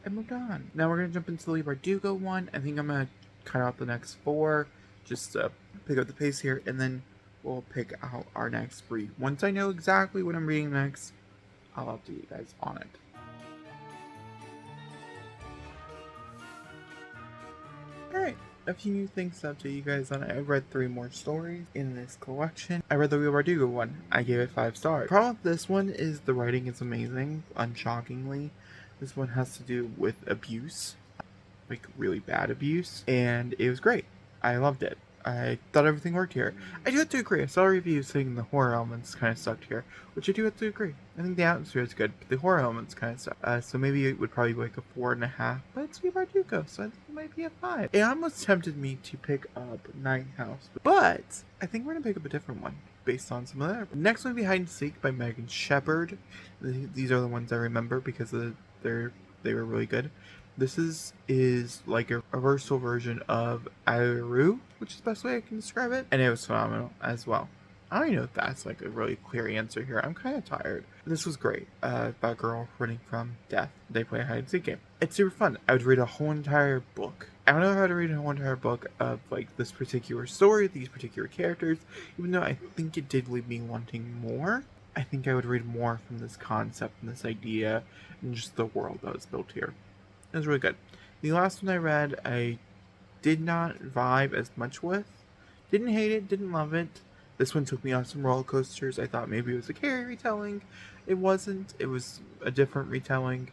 I moved on. Now we're going to jump into the Leigh Bardugo one. I think I'm going to cut out the next 4, just to pick up the pace here, and then we'll pick out our next 3. Once I know exactly what I'm reading next, I'll update you guys on it. Alright, a few new things to update you guys on. I read 3 more stories in this collection. I read the Leigh Bardugo one. I gave it 5 stars. The problem with this one is the writing is amazing, unshockingly. This one has to do with abuse. like really bad abuse, and it was great. I loved it. I thought everything worked here. I do have to agree. I saw reviews saying the horror elements kind of sucked here, which I do have to agree. I think the atmosphere is good, but the horror elements kind of suck. So maybe it would probably be like a 4.5, but it's Steve Bardugo, so I think it might be a 5. It almost tempted me to pick up Night House, but I think we're gonna pick up a different one based on some of that. Next one will be Hide and Seek by Megan Shepard. These are the ones I remember because they were really good. This is like a reversal version of Aru, which is the best way I can describe it, and it was phenomenal as well. I don't even know if that's like a really clear answer here. I'm kind of tired. This was great. About a girl running from death. They play a hide and seek game. It's super fun. I would read a whole entire book. I don't know how to read a whole entire book of like this particular story, these particular characters, even though I think it did leave me wanting more. I think I would read more from this concept and this idea and just the world that was built here. It was really good. The last one I read, I did not vibe as much with. Didn't hate it, didn't love it. This one took me on some roller coasters. I thought maybe it was a Carrie retelling. It wasn't. It was a different retelling.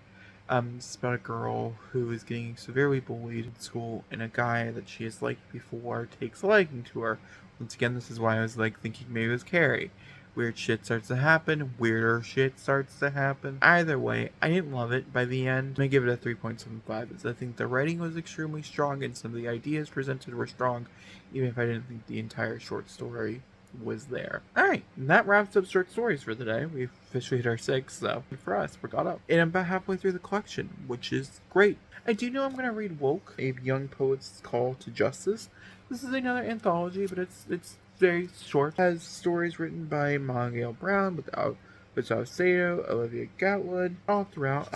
It's about a girl who is getting severely bullied in school, and a guy that she has liked before takes a liking to her. Once again, this is why I was like thinking maybe it was Carrie. Weird shit starts to happen. Weirder shit starts to happen. Either way, I didn't love it. By the end, I'm going to give it a 3.75. As I think the writing was extremely strong and some of the ideas presented were strong, even if I didn't think the entire short story was there. Alright, that wraps up short stories for the day. We've officially hit our 6, so for us, we're caught up. And I'm about halfway through the collection, which is great. I do know I'm going to read Woke, a young poet's call to justice. This is another anthology, but it's very short. It has stories written by Mongail Brown, without Sato, Olivia Gatwood, all throughout.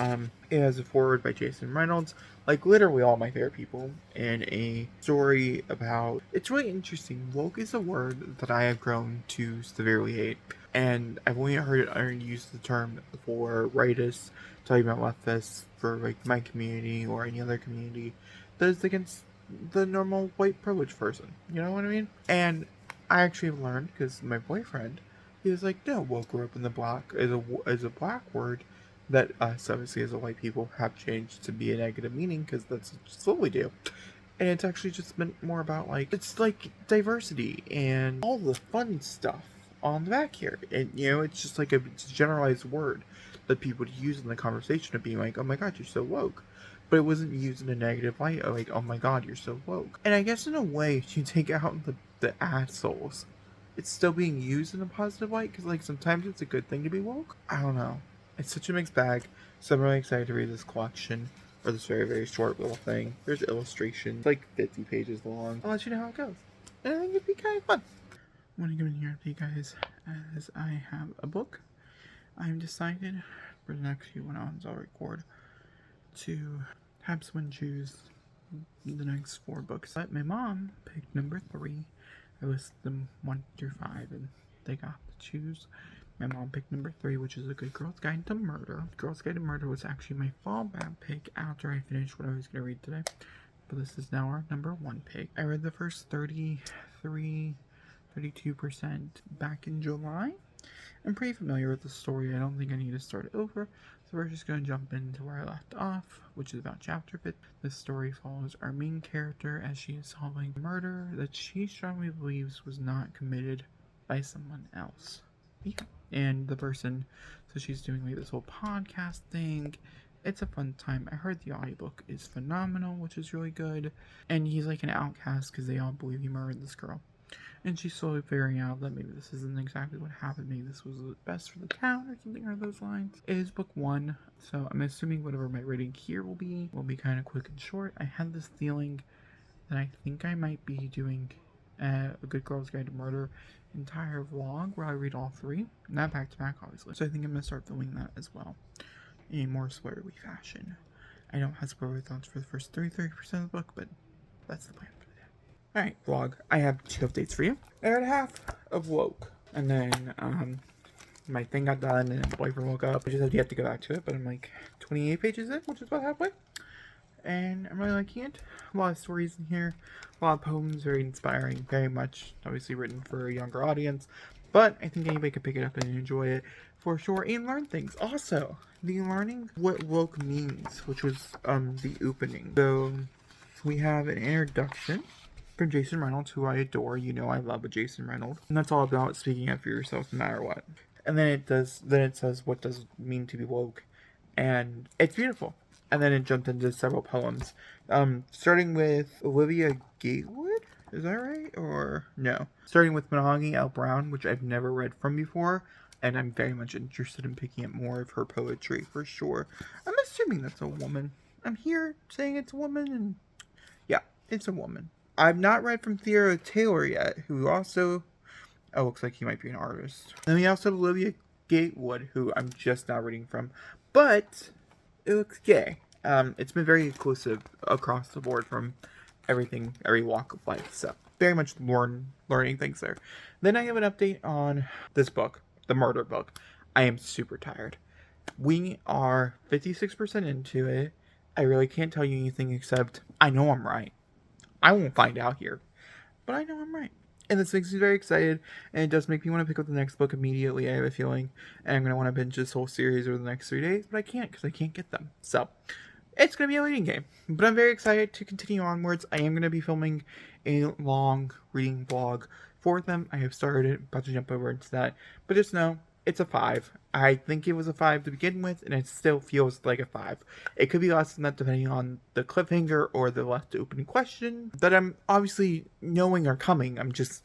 It has a foreword by Jason Reynolds, like literally all my favorite people, and a story about. It's really interesting. Woke is a word that I have grown to severely hate, and I've only heard it used the term for rightists talking about leftists for like my community or any other community that is against the normal white privileged person. You know what I mean? And I actually learned because my boyfriend, he was like, no, woke grew up in the black as a black word that us obviously as a white people have changed to be a negative meaning because that's just what we do. And it's actually just meant more about like, it's like diversity and all the fun stuff on the back here. And you know, it's just like it's a generalized word that people would use in the conversation of being like, oh my god, you're so woke. But it wasn't used in a negative light, like, oh my god, you're so woke. And I guess in a way, if you take out the assholes, it's still being used in a positive light, because like sometimes it's a good thing to be woke. I don't know. It's such a mixed bag. So I'm really excited to read this collection, or this very, very short little thing. There's illustrations, like 50 pages long. I'll let you know how it goes. And I think it'd be kind of fun. I want to come in here to you guys as I have a book. I'm decided for the next few ones I'll record to have someone choose the next 4 books. But my mom picked number 3. I listed them 1 through 5 and they got to choose. My mom picked number 3, which is A Good Girl's Guide to Murder. Girl's Guide to Murder was actually my fallback pick after I finished what I was going to read today. But this is now our number 1 pick. I read the first 32% back in July. I'm pretty familiar with the story. I don't think I need to start it over. So we're just going to jump into where I left off, which is about chapter 5. This story follows our main character as she is solving a murder that she strongly believes was not committed by someone else. Yeah. And the person, so she's doing like this whole podcast thing. It's a fun time. I heard the audiobook is phenomenal, which is really good. And he's like an outcast because they all believe he murdered this girl. And she's slowly figuring out that maybe this isn't exactly what happened. Maybe this was best for the town or something along those lines. It is book 1, so I'm assuming whatever my rating here will be kind of quick and short. I had this feeling that I think I might be doing A Good Girl's Guide to Murder entire vlog where I read all 3. Not back to back, obviously. So I think I'm going to start filming that as well in a more spoilery fashion. I don't have spoiler thoughts for the first 30% of the book, but that's the plan. Alright, vlog. I have 2 updates for you. I read half of Woke. And then, my thing got done and my boyfriend woke up. I just have yet to go back to it, but I'm like 28 pages in, which is about halfway. And I'm really liking it. A lot of stories in here. A lot of poems, very inspiring. Very much, obviously, written for a younger audience. But I think anybody could pick it up and enjoy it for sure. And learn things. Also, the learning what woke means, which was, the opening. So we have an introduction from Jason Reynolds, who I adore. You know I love a Jason Reynolds. And that's all about speaking up for yourself no matter what. And then it says what does it mean to be woke. And it's beautiful. And then it jumped into several poems. Starting with Olivia Gatewood, is that right? Or no? Starting with Monogamy L. Brown, which I've never read from before. And I'm very much interested in picking up more of her poetry for sure. I'm assuming that's a woman. I'm here saying it's a woman, and yeah, it's a woman. I've not read from Theodore Taylor yet, who also, looks like he might be an artist. Then we also have Olivia Gatewood, who I'm just now reading from, but it looks gay. It's been very inclusive across the board from everything, every walk of life, so very much learning things there. Then I have an update on this book, the murder book. I am super tired. We are 56% into it. I really can't tell you anything except I know I'm right. I won't find out here, but I know I'm right. And this makes me very excited, and it does make me want to pick up the next book immediately, I have a feeling. And I'm going to want to binge this whole series over the next 3 days, but I can't because I can't get them. So, it's going to be a waiting game. But I'm very excited to continue onwards. I am going to be filming a long reading vlog for them. I have started, about to jump over into that. But just know, it's a 5. I think it was a 5 to begin with, and it still feels like a 5. It could be less than that depending on the cliffhanger or the left open question that I'm obviously knowing are coming. I'm just,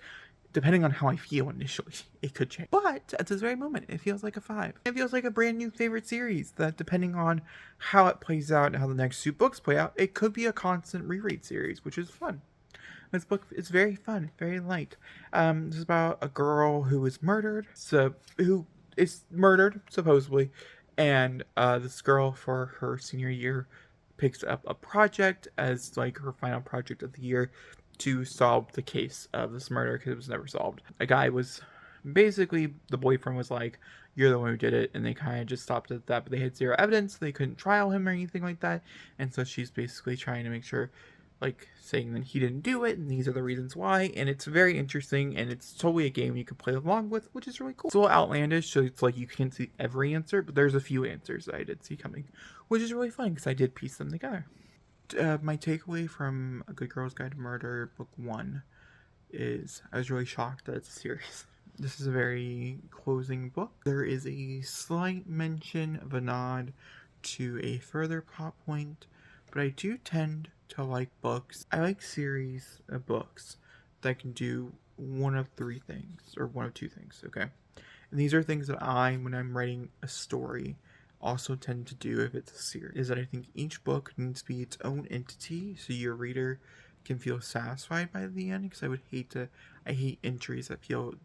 depending on how I feel initially, it could change. But at this very moment, it feels like a 5. It feels like a brand new favorite series that, depending on how it plays out and how the next 2 books play out, it could be a constant reread series, which is fun. This book is very fun, very light. This is about a girl who is murdered, supposedly, and this girl for her senior year picks up a project as like her final project of the year to solve the case of this murder because it was never solved. A guy was basically, the boyfriend was like, "You're the one who did it," and they kind of just stopped at that, but they had zero evidence. They couldn't trial him or anything like that, and so she's basically trying to make sure, like, saying that he didn't do it, and these are the reasons why, and it's very interesting, and it's totally a game you can play along with, which is really cool. It's a little outlandish, so it's like you can't see every answer, but there's a few answers that I did see coming, which is really fun, because I did piece them together. My takeaway from A Good Girl's Guide to Murder, Book 1, is I was really shocked that it's a series. This is a very closing book. There is a slight mention of a nod to a further plot point, but I do tend to like books. I like series of books that can do one of 3 things, or one of 2 things, okay? And these are things that when I'm writing a story, also tend to do if it's a series. Is that I think each book needs to be its own entity, so your reader can feel satisfied by the end, because I hate entries that feel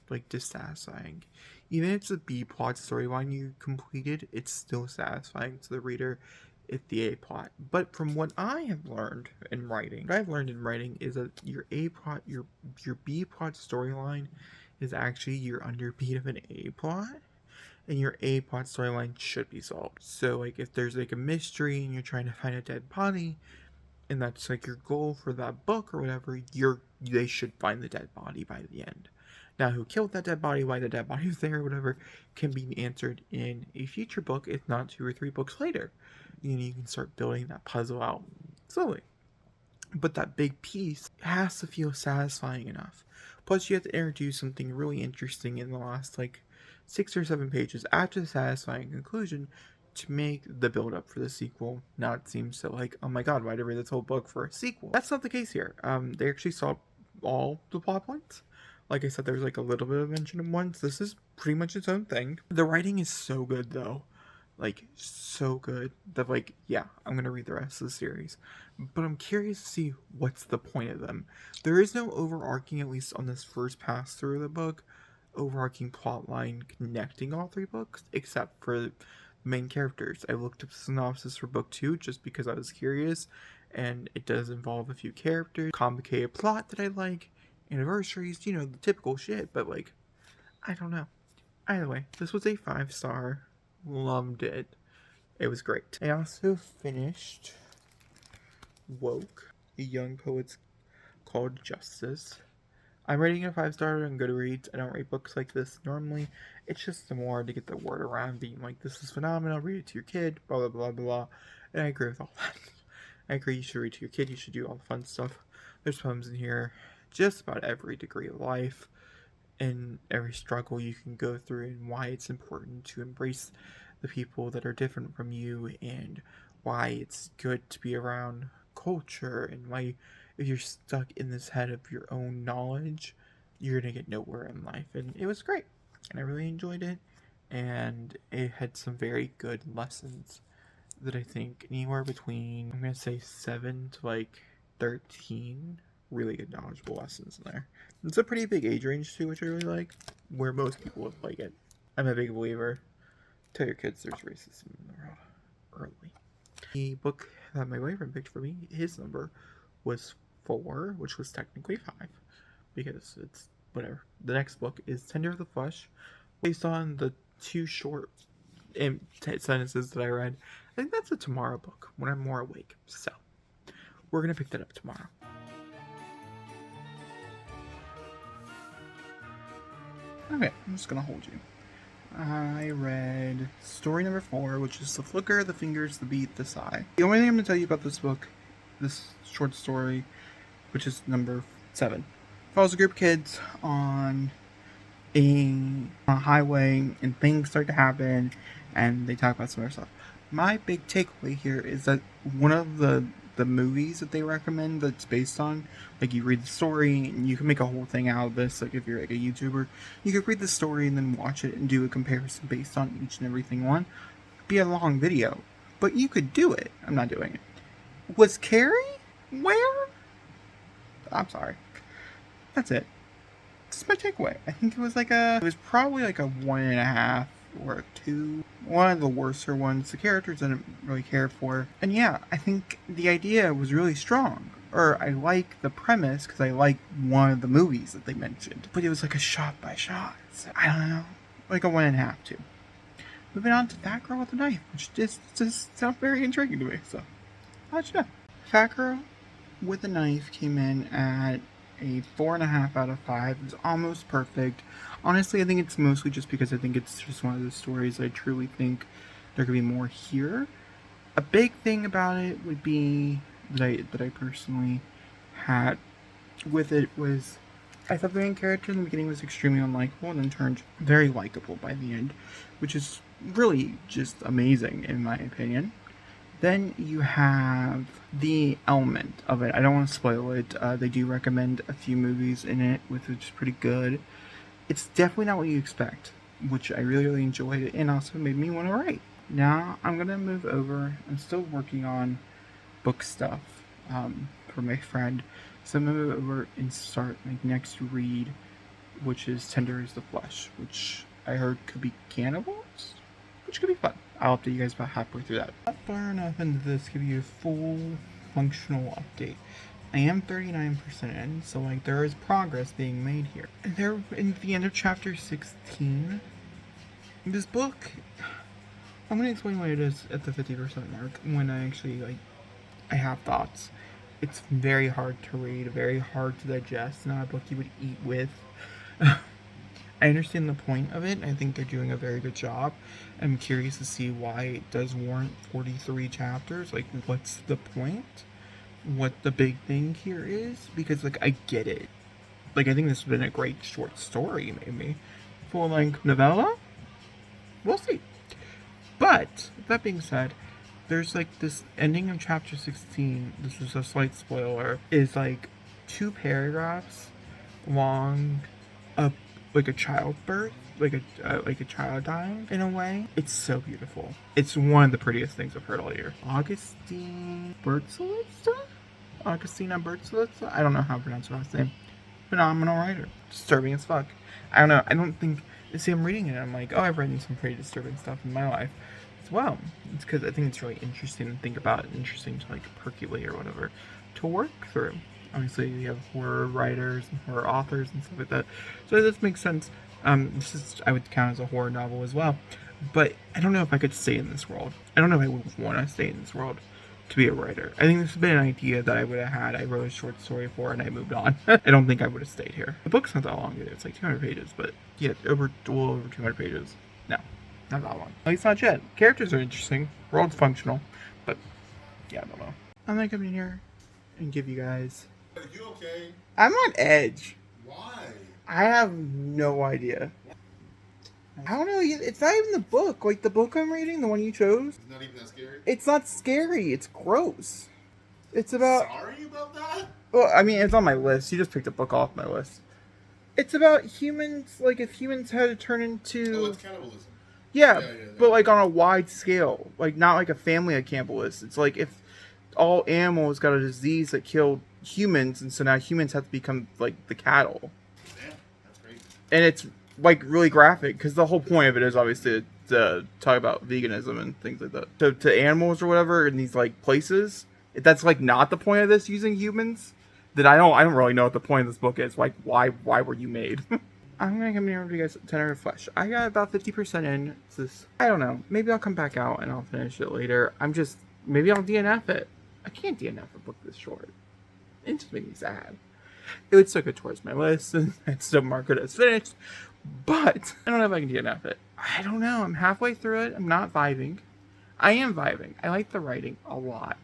like dissatisfying. Even if it's a B plot storyline you completed, it's still satisfying to the reader if the A plot. But from what I have learned in writing, is that your A plot, your B plot storyline is actually your underbeat of an A plot, and your A plot storyline should be solved. So like if there's like a mystery and you're trying to find a dead body, and that's like your goal for that book or whatever, they should find the dead body by the end. Now, who killed that dead body, why the dead body was there, or whatever, can be answered in a future book, if not 2 or 3 books later. You can start building that puzzle out slowly. But that big piece has to feel satisfying enough. Plus, you have to introduce something really interesting in the last, 6 or 7 pages after the satisfying conclusion to make the build-up for the sequel not seem so oh my god, why did I read this whole book for a sequel? That's not the case here. They actually solved all the plot points. Like I said, there's a little bit of mention of ones. This is pretty much its own thing. The writing is so good, though. So good that, yeah, I'm gonna read the rest of the series. But I'm curious to see what's the point of them. There is no overarching, at least on this first pass through the book, overarching plot line connecting all 3 books, except for the main characters. I looked up the synopsis for book 2 just because I was curious, and it does involve a few characters, complicated plot that I like, anniversaries, the typical shit, but I don't know. Either way, this was a 5-star. Loved it. It was great. I also finished Woke, a young poet's called Justice. I'm rating it a 5-star on Goodreads. I don't rate books like this normally. It's just more to get the word around, being this is phenomenal, read it to your kid, blah, blah, blah, blah. And I agree with all that. I agree, you should read to your kid, you should do all the fun stuff. There's poems in here, just about every degree of life, and every struggle you can go through, and why it's important to embrace the people that are different from you, and why it's good to be around culture, and why if you're stuck in this head of your own knowledge, you're gonna get nowhere in life. And it was great, and I really enjoyed it, and it had some very good lessons that I think anywhere between, I'm gonna say 7 to like 13 really good knowledgeable lessons in there. It's a pretty big age range too, which I really like, where most people would like it. I'm a big believer. Tell your kids there's racism in the world early. The book that my boyfriend picked for me, his number was 4, which was technically 5, because it's whatever. The next book is Tender of the Flesh, based on the 2 short sentences that I read. I think that's a tomorrow book when I'm more awake. So we're gonna pick that up tomorrow. Okay, I'm just gonna hold you. I read story number 4, which is The Flicker, The Fingers, The Beat, The Sigh. The only thing I'm gonna tell you about this book, this short story, which is number 7, follows a group of kids on a highway, and things start to happen, and they talk about some other stuff. My big takeaway here is that one of the movies that they recommend that's based on, like, you read the story and you can make a whole thing out of this. Like, if you're like a YouTuber, you could read the story and then watch it and do a comparison based on each and everything one. It'd be a long video, but you could do it. I'm not doing it. Was Carrie? Where? I'm sorry. That's it. That's my takeaway. I think it was probably like a 1.5 or a 2. One of the worser ones. The characters I didn't really care for. And yeah, I think the idea was really strong. Or I like the premise because I like one of the movies that they mentioned. But it was like a shot by shot. So, I don't know. Like a 1.5, 2. Moving on to Fat Girl with a Knife, which just sounds very intriguing to me. So, I'll let you know. Fat Girl with a Knife came in at a 4.5 out of 5. It's almost perfect. Honestly, I think it's mostly just because I think it's just one of those stories I truly think there could be more here. A big thing about it would be that I personally had with it was I thought the main character in the beginning was extremely unlikable and then turned very likable by the end, which is really just amazing in my opinion. Then you have the element of it. I don't want to spoil it. They do recommend a few movies in it, which is pretty good. It's definitely not what you expect, which I really, really enjoyed, and also made me want to write. Now I'm going to move over. I'm still working on book stuff for my friend. So I'm going to move over and start my next read, which is Tender as the Flesh, which I heard could be cannibals, which could be fun. I'll update you guys about halfway through that. Not far enough into this to give you a full functional update. I am 39% in, so like there is progress being made here. And they're in the end of chapter 16. This book, I'm gonna explain what it is at the 50% mark when I actually I have thoughts. It's very hard to read, very hard to digest, not a book you would eat with. I understand the point of it. I think they're doing a very good job. I'm curious to see why it does warrant 43 chapters. Like, what's the point? What the big thing here is? Because, like, I get it. Like, I think this has been a great short story, maybe. Full-length novella? We'll see. But, that being said, there's, like, this ending of chapter 16, this is a slight spoiler, is, like, 2 paragraphs long of like a childbirth, like a child dying in a way. It's so beautiful. It's one of the prettiest things I've heard all year. Augustina Bertzolitza? I don't know how to pronounce her last name. Phenomenal writer. Disturbing as fuck. I don't know. I don't think. See, I'm reading it and I'm like, oh, I've written some pretty disturbing stuff in my life as well. It's because I think it's really interesting to think about, interesting to like percolate or whatever, to work through. Obviously, you have horror writers and horror authors and stuff like that. So this makes sense. This is, I would count as a horror novel as well. But I don't know if I could stay in this world. I don't know if I would want to stay in this world to be a writer. I think this has been an idea that I would have had. I wrote a short story for and I moved on. I don't think I would have stayed here. The book's not that long either. It's like 200 pages. But yeah, over 200 pages. No, not that long. At least not yet. Characters are interesting. World's functional. But yeah, I don't know. I'm gonna come in here and give you guys. Are you okay? I'm on edge. Why? I have no idea. I don't know. It's not even the book. Like the book I'm reading, the one you chose. It's not even that scary. It's not scary. It's gross. It's about. Sorry about that? Well, I mean, it's on my list. You just picked a book off my list. It's about humans. Like if humans had to turn into. Oh, it's cannibalism. Yeah, Yeah. but like on a wide scale. Like not like a family of cannibalists. It's like if all animals got a disease that killed humans, and so now humans have to become like the cattle. Yeah, that's great. And it's like really graphic because the whole point of it is obviously to talk about veganism and things like that. So to animals or whatever in these like places, if that's like not the point of this using humans, then I don't really know what the point of this book is. Like why were you made? I'm gonna come here to you guys 10 hour flesh. I got about 50% in. It's this, I don't know. Maybe I'll come back out and I'll finish it later. Maybe I'll DNF it. I can't DNF a book this short. It just makes me sad. It would still go towards my list and I'd still mark it as finished. But I don't know if I can DNF it. I don't know. I'm halfway through it. I'm not vibing. I am vibing. I like the writing a lot.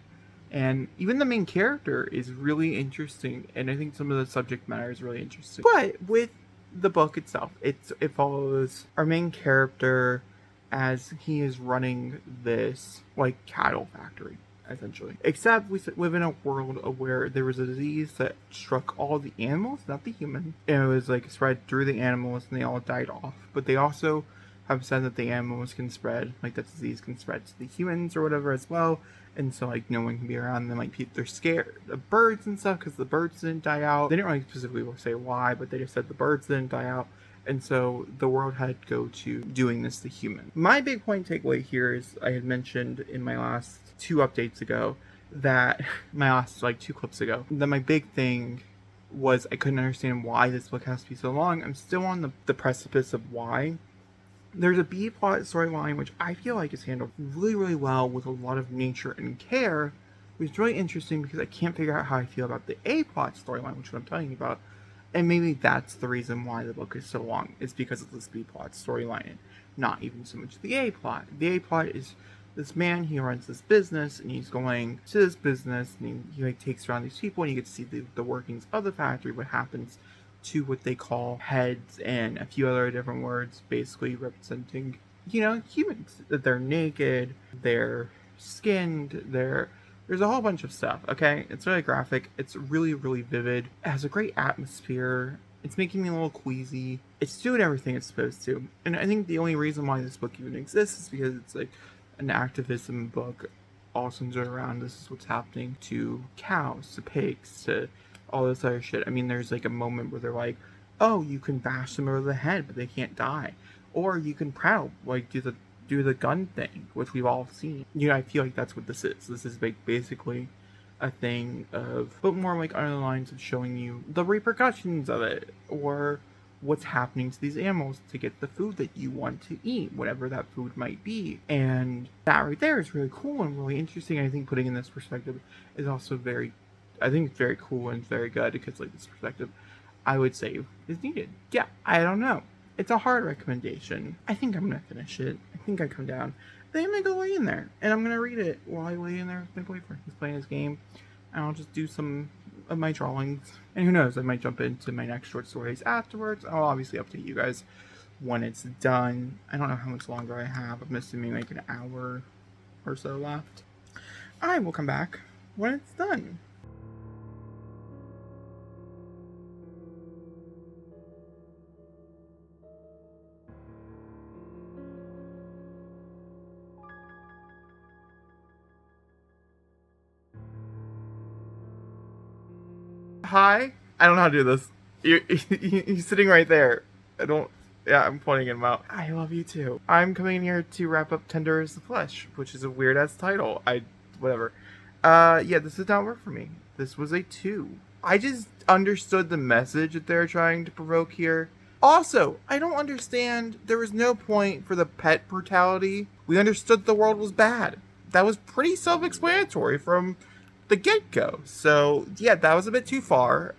And even the main character is really interesting. And I think some of the subject matter is really interesting. But with the book itself, it follows our main character as he is running this like cattle factory, essentially. Except we live in a world where there was a disease that struck all the animals, not the humans. And it was like spread through the animals and they all died off. But they also have said that the animals can spread, like that disease can spread to the humans or whatever as well. And so like no one can be around them. Like they're scared of birds and stuff because the birds didn't die out. They didn't really specifically say why, but they just said the birds didn't die out. And so the world had to go to doing this to humans. My big point takeaway here is I had mentioned in my last 2 updates ago that my last like 2 clips ago that my big thing was I couldn't understand why this book has to be so long. I'm still on the precipice of why. There's a B plot storyline which I feel like is handled really, really well with a lot of nature and care, which is really interesting because I can't figure out how I feel about the A plot storyline, which is what I'm telling you about. And maybe that's the reason why the book is so long. It's because of this B plot storyline and not even so much the A plot. The A plot is this man, he runs this business and he's going to this business and he like takes around these people and you get to see the workings of the factory, what happens to what they call heads and a few other different words basically representing, you know, humans. That they're naked, they're skinned, there's a whole bunch of stuff, okay? It's really graphic, it's really, really vivid, it has a great atmosphere, it's making me a little queasy, it's doing everything it's supposed to. And I think the only reason why this book even exists is because it's like an activism book all centered around this is what's happening to cows, to pigs, to all this other shit. I mean, there's like a moment where they're like, oh, you can bash them over the head, but they can't die. Or you can prowl, like do the gun thing, which we've all seen. You know, I feel like that's what this is. This is basically a thing of, but more like under the lines of showing you the repercussions of it, or what's happening to these animals to get the food that you want to eat, whatever that food might be. And that right there is really cool and really interesting. I think putting in this perspective is also very cool and very good because like this perspective I would say is needed. Yeah, I don't know. It's a hard recommendation. I think I'm gonna finish it. I think I come down. Then I'm gonna go lay in there and I'm gonna read it while I lay in there with my boyfriend. He's playing his game. And I'll just do some of my drawings. And who knows, I might jump into my next short stories afterwards. I'll obviously update you guys when it's done. I don't know how much longer I have. I'm assuming like an hour or so left. I will come back when it's done. Hi. I don't know how to do this. He's sitting right there. Yeah, I'm pointing him out. I love you too. I'm coming in here to wrap up Tender as the Flesh, which is a weird ass title. Whatever. Yeah, this did not work for me. This was a 2. I just understood the message that they're trying to provoke here. Also, I don't understand. There was no point for the pet brutality. We understood the world was bad. That was pretty self-explanatory from the get-go. So yeah, that was a bit too far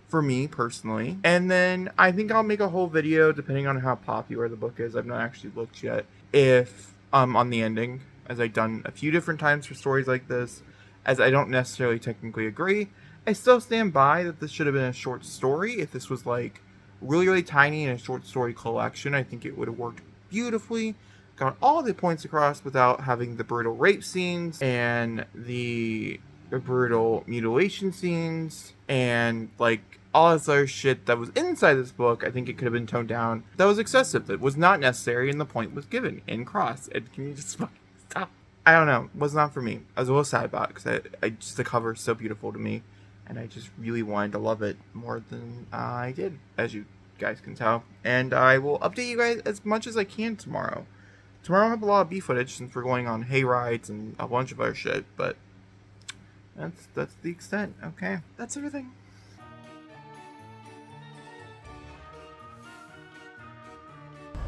for me personally. And then I think I'll make a whole video depending on how popular the book is. I've not actually looked yet if on the ending, as I've done a few different times for stories like this. as I don't necessarily technically agree. I still stand by that this should have been a short story. If this was like really, really tiny in a short story collection, I think it would have worked beautifully. Got all the points across without having the brutal rape scenes and the brutal mutilation scenes and like all this other shit that was inside this book. I think it could have been toned down. That was excessive. That was not necessary, and the point was given in cross. And can you just fucking stop? I don't know. It was not for me. I was a little sad about it because I just, the cover is so beautiful to me, and I just really wanted to love it more than I did, as you guys can tell. And I will update you guys as much as I can tomorrow. Tomorrow I'll have a lot of B footage since we're going on hay rides and a bunch of other shit, but that's the extent. Okay, that's everything.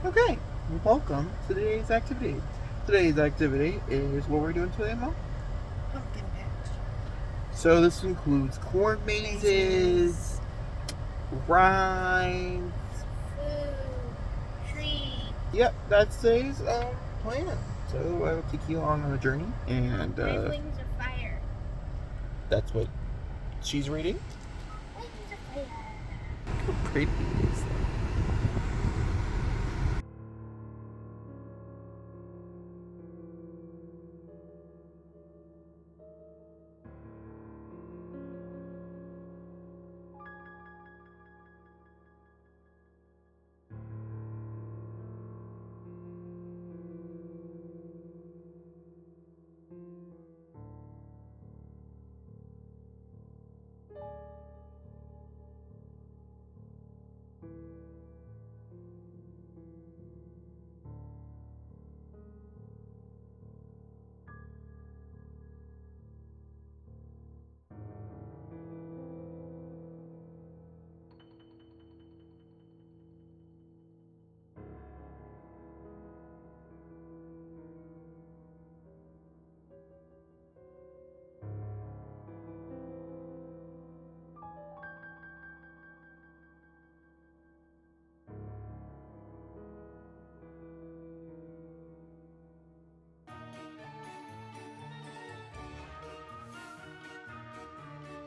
Okay, welcome to today's activity. Today's activity is what we're doing today, Mom? Pumpkin patch. So this includes corn mazes, rides. Food, tree. Yep, that's today's plan. So I will take you along on a journey, and Wings of fire. that's what she's reading. Wings of fire. How pretty is that?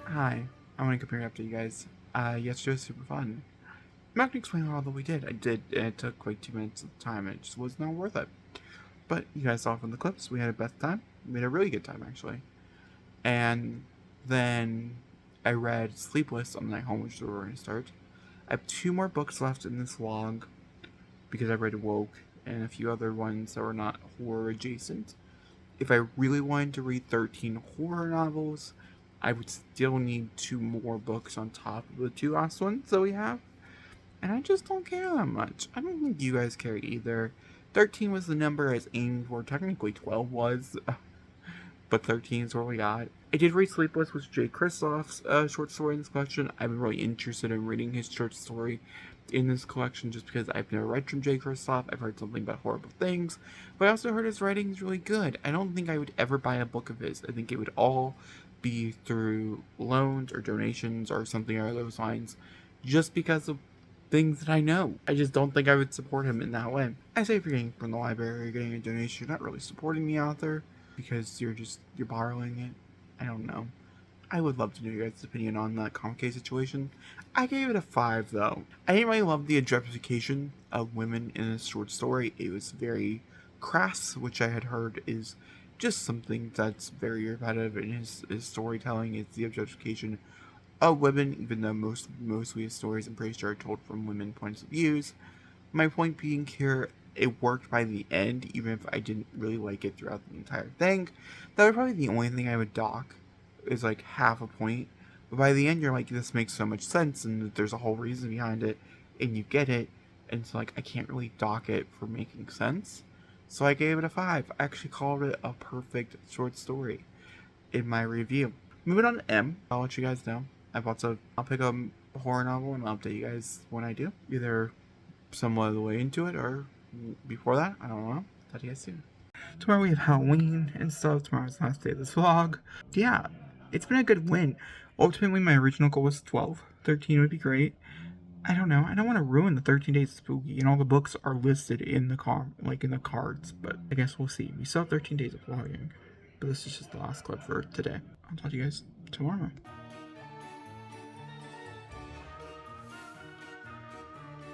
Hi, I want to compare it up to you guys. Yesterday was super fun. I'm not going to explain all that we did. I did, and it took like 2 minutes of time, and it just was not worth it. But you guys saw from the clips, we had a best time. We had a really good time, actually. And then I read Sleepless on the night home, which is where we're going to start. I have 2 more books left in this vlog, because I read Woke, and a few other ones that were not horror adjacent. If I really wanted to read 13 horror novels, I would still need 2 more books on top of the 2 last ones that we have. And I just don't care that much. I don't think you guys care either. 13 was the number I was aimed for. Technically 12 was. But 13 is what we got. I did read Sleepless, which is Jay Kristoff's short story in this collection. I've been really interested in reading his short story in this collection just because I've never read from Jay Kristoff. I've heard something about horrible things. But I also heard his writing is really good. I don't think I would ever buy a book of his. I think it would all be through loans or donations or something along those lines, just because of things that I know. I just don't think I would support him in that way. I say if you're getting from the library or getting a donation, you're not really supporting the author because you're borrowing it. I don't know. I would love to know your guys' opinion on that complicated situation. I gave it a 5 though. I didn't really love the objectification of women in this short story. It was very crass, which I had heard is just something that's very repetitive in his storytelling. Is the objectification of women, even though mostly his stories, I'm pretty sure, are told from women points of views. My point being here, it worked by the end, even if I didn't really like it throughout the entire thing. That would probably be the only thing I would dock, is like half a point. But by the end, you're like, this makes so much sense, and there's a whole reason behind it, and you get it, and so like, I can't really dock it for making sense. So I gave it a 5. I actually called it a perfect short story in my review. Moving on to M, I'll let you guys know. I'll pick up a horror novel and I'll update you guys when I do. Either somewhat of the way into it or before that. I don't know. Talk to you guys soon. Tomorrow we have Halloween and stuff. Tomorrow's the last day of this vlog. Yeah, it's been a good win. Ultimately, my original goal was 12. 13 would be great. I don't know. I don't want to ruin the 13 days of spooky, and all the books are listed in the in the cards, but I guess we'll see. We still have 13 days of vlogging. But this is just the last clip for today. I'll talk to you guys tomorrow.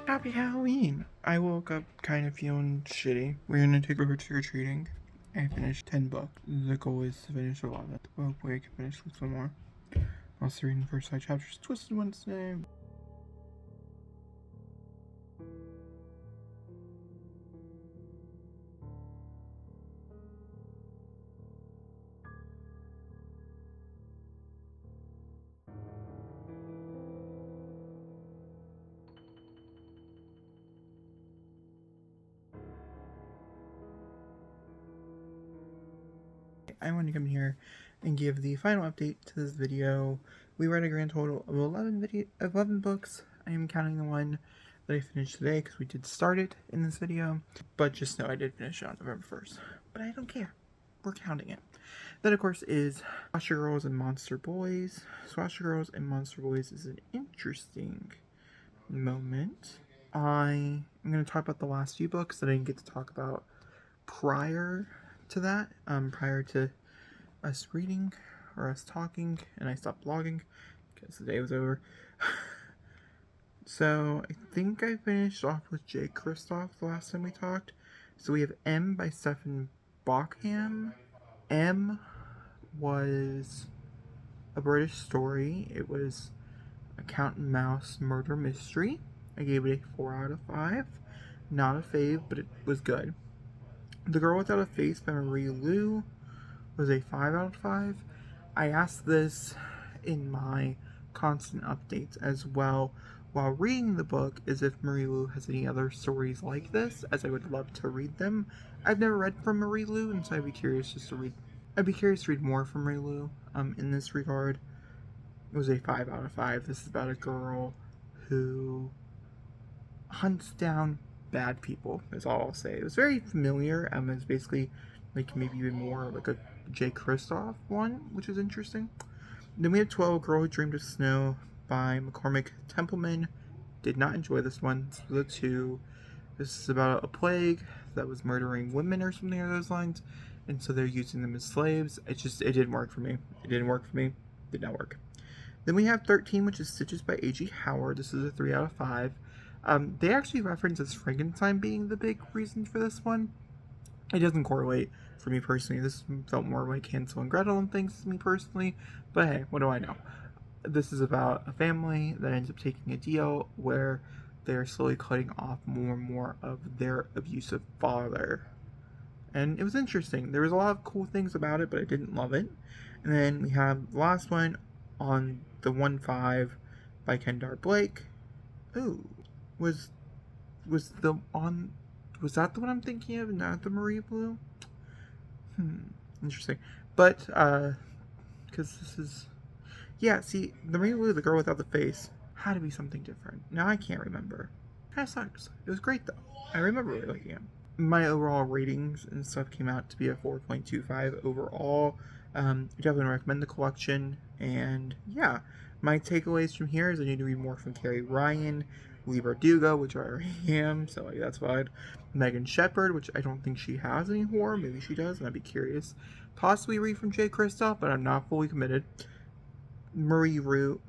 Happy Halloween! I woke up kind of feeling shitty. We're gonna take over trick-or-treating. I finished 10 books. The goal is to finish 11. Hopefully I can finish with some more. I'm also reading the first 5 chapters of Twisted Wednesday. I want to come here and give the final update to this video. We read a grand total of 11 books. I am counting the one that I finished today because we did start it in this video. But just know I did finish it on November 1st. But I don't care. We're counting it. That, of course, is Swasher Girls and Monster Boys. Swasher Girls and Monster Boys is an interesting moment. I am going to talk about the last few books that I didn't get to talk about prior to that, prior to us reading or us talking, and I stopped vlogging because the day was over. So I think I finished off with J. Kristoff the last time we talked. So we have M by Stephen Bockham. M was a British story. It was a cat and mouse murder mystery. I gave it a 4 out of 5. Not a fave, but it was good. The Girl Without a Face by Marie Lu was a 5 out of 5. I asked this in my constant updates as well while reading the book, as if Marie Lu has any other stories like this, as I would love to read them. I've never read from Marie Lu, and so I'd be curious to read more from Marie Lu in this regard. It was a 5 out of 5. This is about a girl who hunts down bad people, is all I'll say. It was very familiar. It's basically like maybe even more like a J. Kristoff one, which is interesting. Then we have 12, Girl Who Dreamed of Snow by McCormick Templeman. Did not enjoy this one. This was a 2. This is about a plague that was murdering women or something along those lines, and so they're using them as slaves. It didn't work for me. It didn't work for me. Did not work. Then we have 13, which is Stitches by A.G. Howard. This is a 3 out of 5. They actually reference as Frankenstein being the big reason for this one. It doesn't correlate for me personally. This felt more like Hansel and Gretel and things to me personally. But hey, what do I know? This is about a family that ends up taking a deal where they're slowly cutting off more and more of their abusive father. And it was interesting. There was a lot of cool things about it, but I didn't love it. And then we have the last one on the 1-5 by Kendar Blake. Ooh. Was that the one I'm thinking of, not the Marie Blue? Interesting. But, because this is... Yeah, see, the Marie Blue, The Girl Without the Face, had to be something different. Now I can't remember. Kind of sucks. It was great, though. I remember really liking it. My overall ratings and stuff came out to be a 4.25 overall. Definitely recommend the collection. And, yeah, my takeaways from here is I need to read more from Carrie Ryan, Lee Bardugo, which I already am, so like that's fine. Megan Shepherd, which I don't think she has any horror. Maybe she does, and I'd be curious. Possibly read from J. Kristoff, but I'm not fully committed. Marie Lu,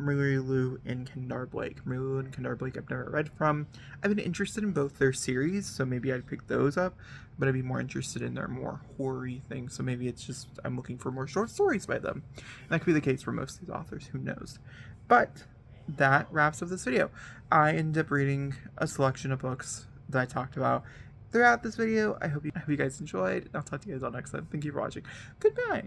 and Kendar Blake. Marie Lu and Kendar Blake I've never read from. I've been interested in both their series, so maybe I'd pick those up, but I'd be more interested in their more horror-y things, so maybe it's just I'm looking for more short stories by them. And that could be the case for most of these authors, who knows. But that wraps up this video. I ended up reading a selection of books that I talked about throughout this video. I hope you guys enjoyed. I'll talk to you guys all next time. Thank you for watching. Goodbye.